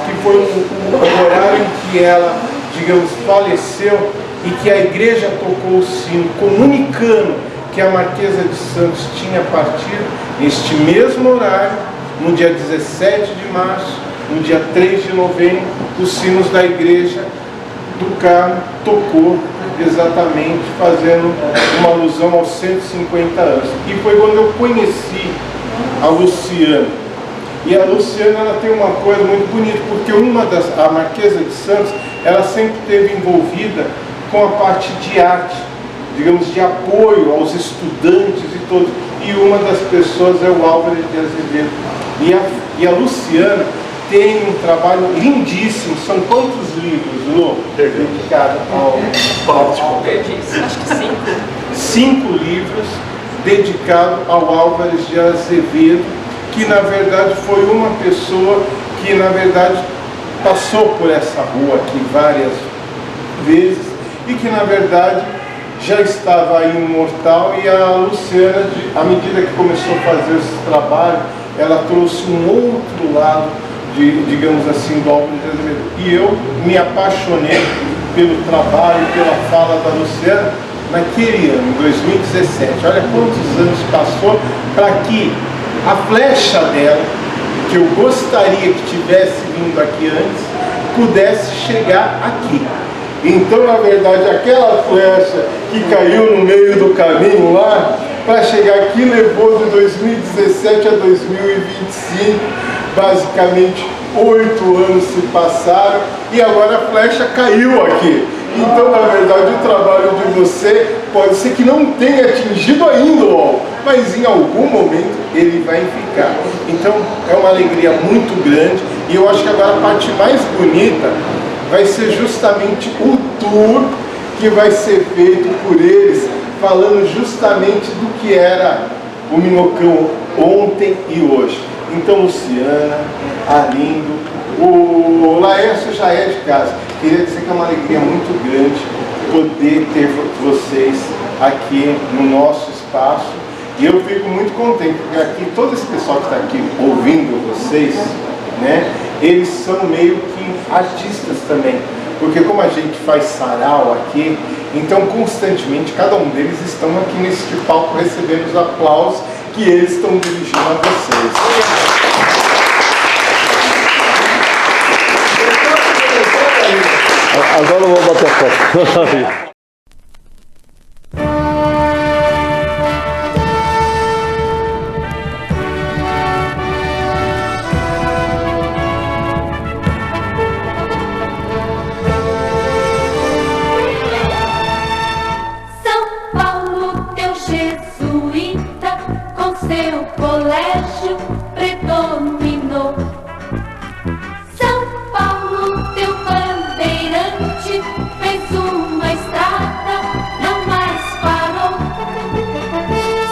que foi o horário em que ela, digamos, faleceu, e que a igreja tocou o sino, comunicando que a Marquesa de Santos tinha partido, neste mesmo horário, no dia 17 de março, no dia 3 de novembro, os sinos da igreja do carro tocou exatamente fazendo uma alusão aos 150 anos. E foi quando eu conheci a Luciana. E a Luciana, ela tem uma coisa muito bonita, porque a Marquesa de Santos, ela sempre esteve envolvida com a parte de arte, digamos, de apoio aos estudantes e todos. E uma das pessoas é o Álvares de Azevedo. E a Luciana tem um trabalho lindíssimo. São quantos livros, Lu, dedicados ao Acho que 5. 5 livros dedicados ao Álvares de Azevedo, que na verdade foi uma pessoa que na verdade passou por essa rua aqui várias vezes e que na verdade já estava aí imortal. E a Luciana, à medida que começou a fazer esse trabalho, ela trouxe um outro lado, digamos assim, do Álvares de Azevedo. E eu me apaixonei pelo trabalho, pela fala da Luciana naquele ano, em 2017. Olha quantos anos passou para que a flecha dela, que eu gostaria que tivesse vindo aqui antes, pudesse chegar aqui. Então, na verdade, aquela flecha que caiu no meio do caminho lá, para chegar aqui, levou de 2017 a 2025, basicamente 8 anos se passaram e agora a flecha caiu aqui. Então, na verdade, o trabalho de você pode ser que não tenha atingido ainda o alvo, mas em algum momento ele vai ficar. Então, é uma alegria muito grande e eu acho que agora a parte mais bonita vai ser justamente o tour que vai ser feito por eles, falando justamente do que era o Minhocão ontem e hoje. Então, Luciana, Arlindo, o Laércio já é de casa. Queria dizer que é uma alegria muito grande poder ter vocês aqui no nosso espaço. E eu fico muito contente, porque aqui todo esse pessoal que está aqui ouvindo vocês, né, eles são meio que artistas também. Porque como a gente faz sarau aqui, então constantemente cada um deles estão aqui nesse palco recebendo os aplausos que eles estão dirigindo a vocês. Agora eu vou bater foto. Seu colégio predominou. São Paulo, teu bandeirante, fez uma estrada, não mais parou.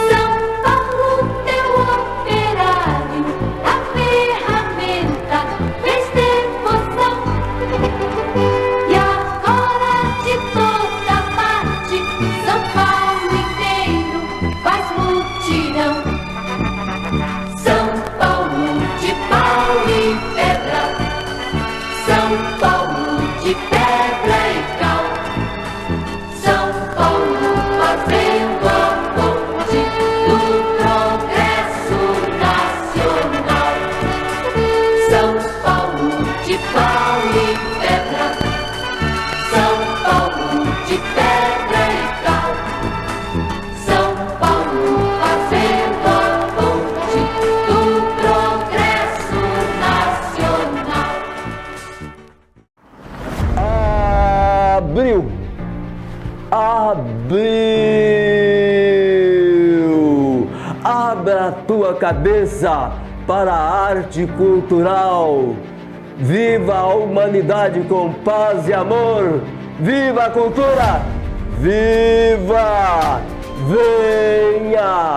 São Paulo, teu operário, a ferramenta, fez devoção. E agora de toda parte, São Paulo inteiro faz mutirão. São Paulo de pau e pedra, São Paulo de pedra e cal, São Paulo fazendo a ponte do progresso nacional. São Paulo de pau e pedra, São Paulo de pedra e cal, São Paulo fazendo a ponte do progresso nacional. Abriu! Abra a tua cabeça para a arte cultural. Viva a humanidade com paz e amor. Viva a cultura! Viva! Venha!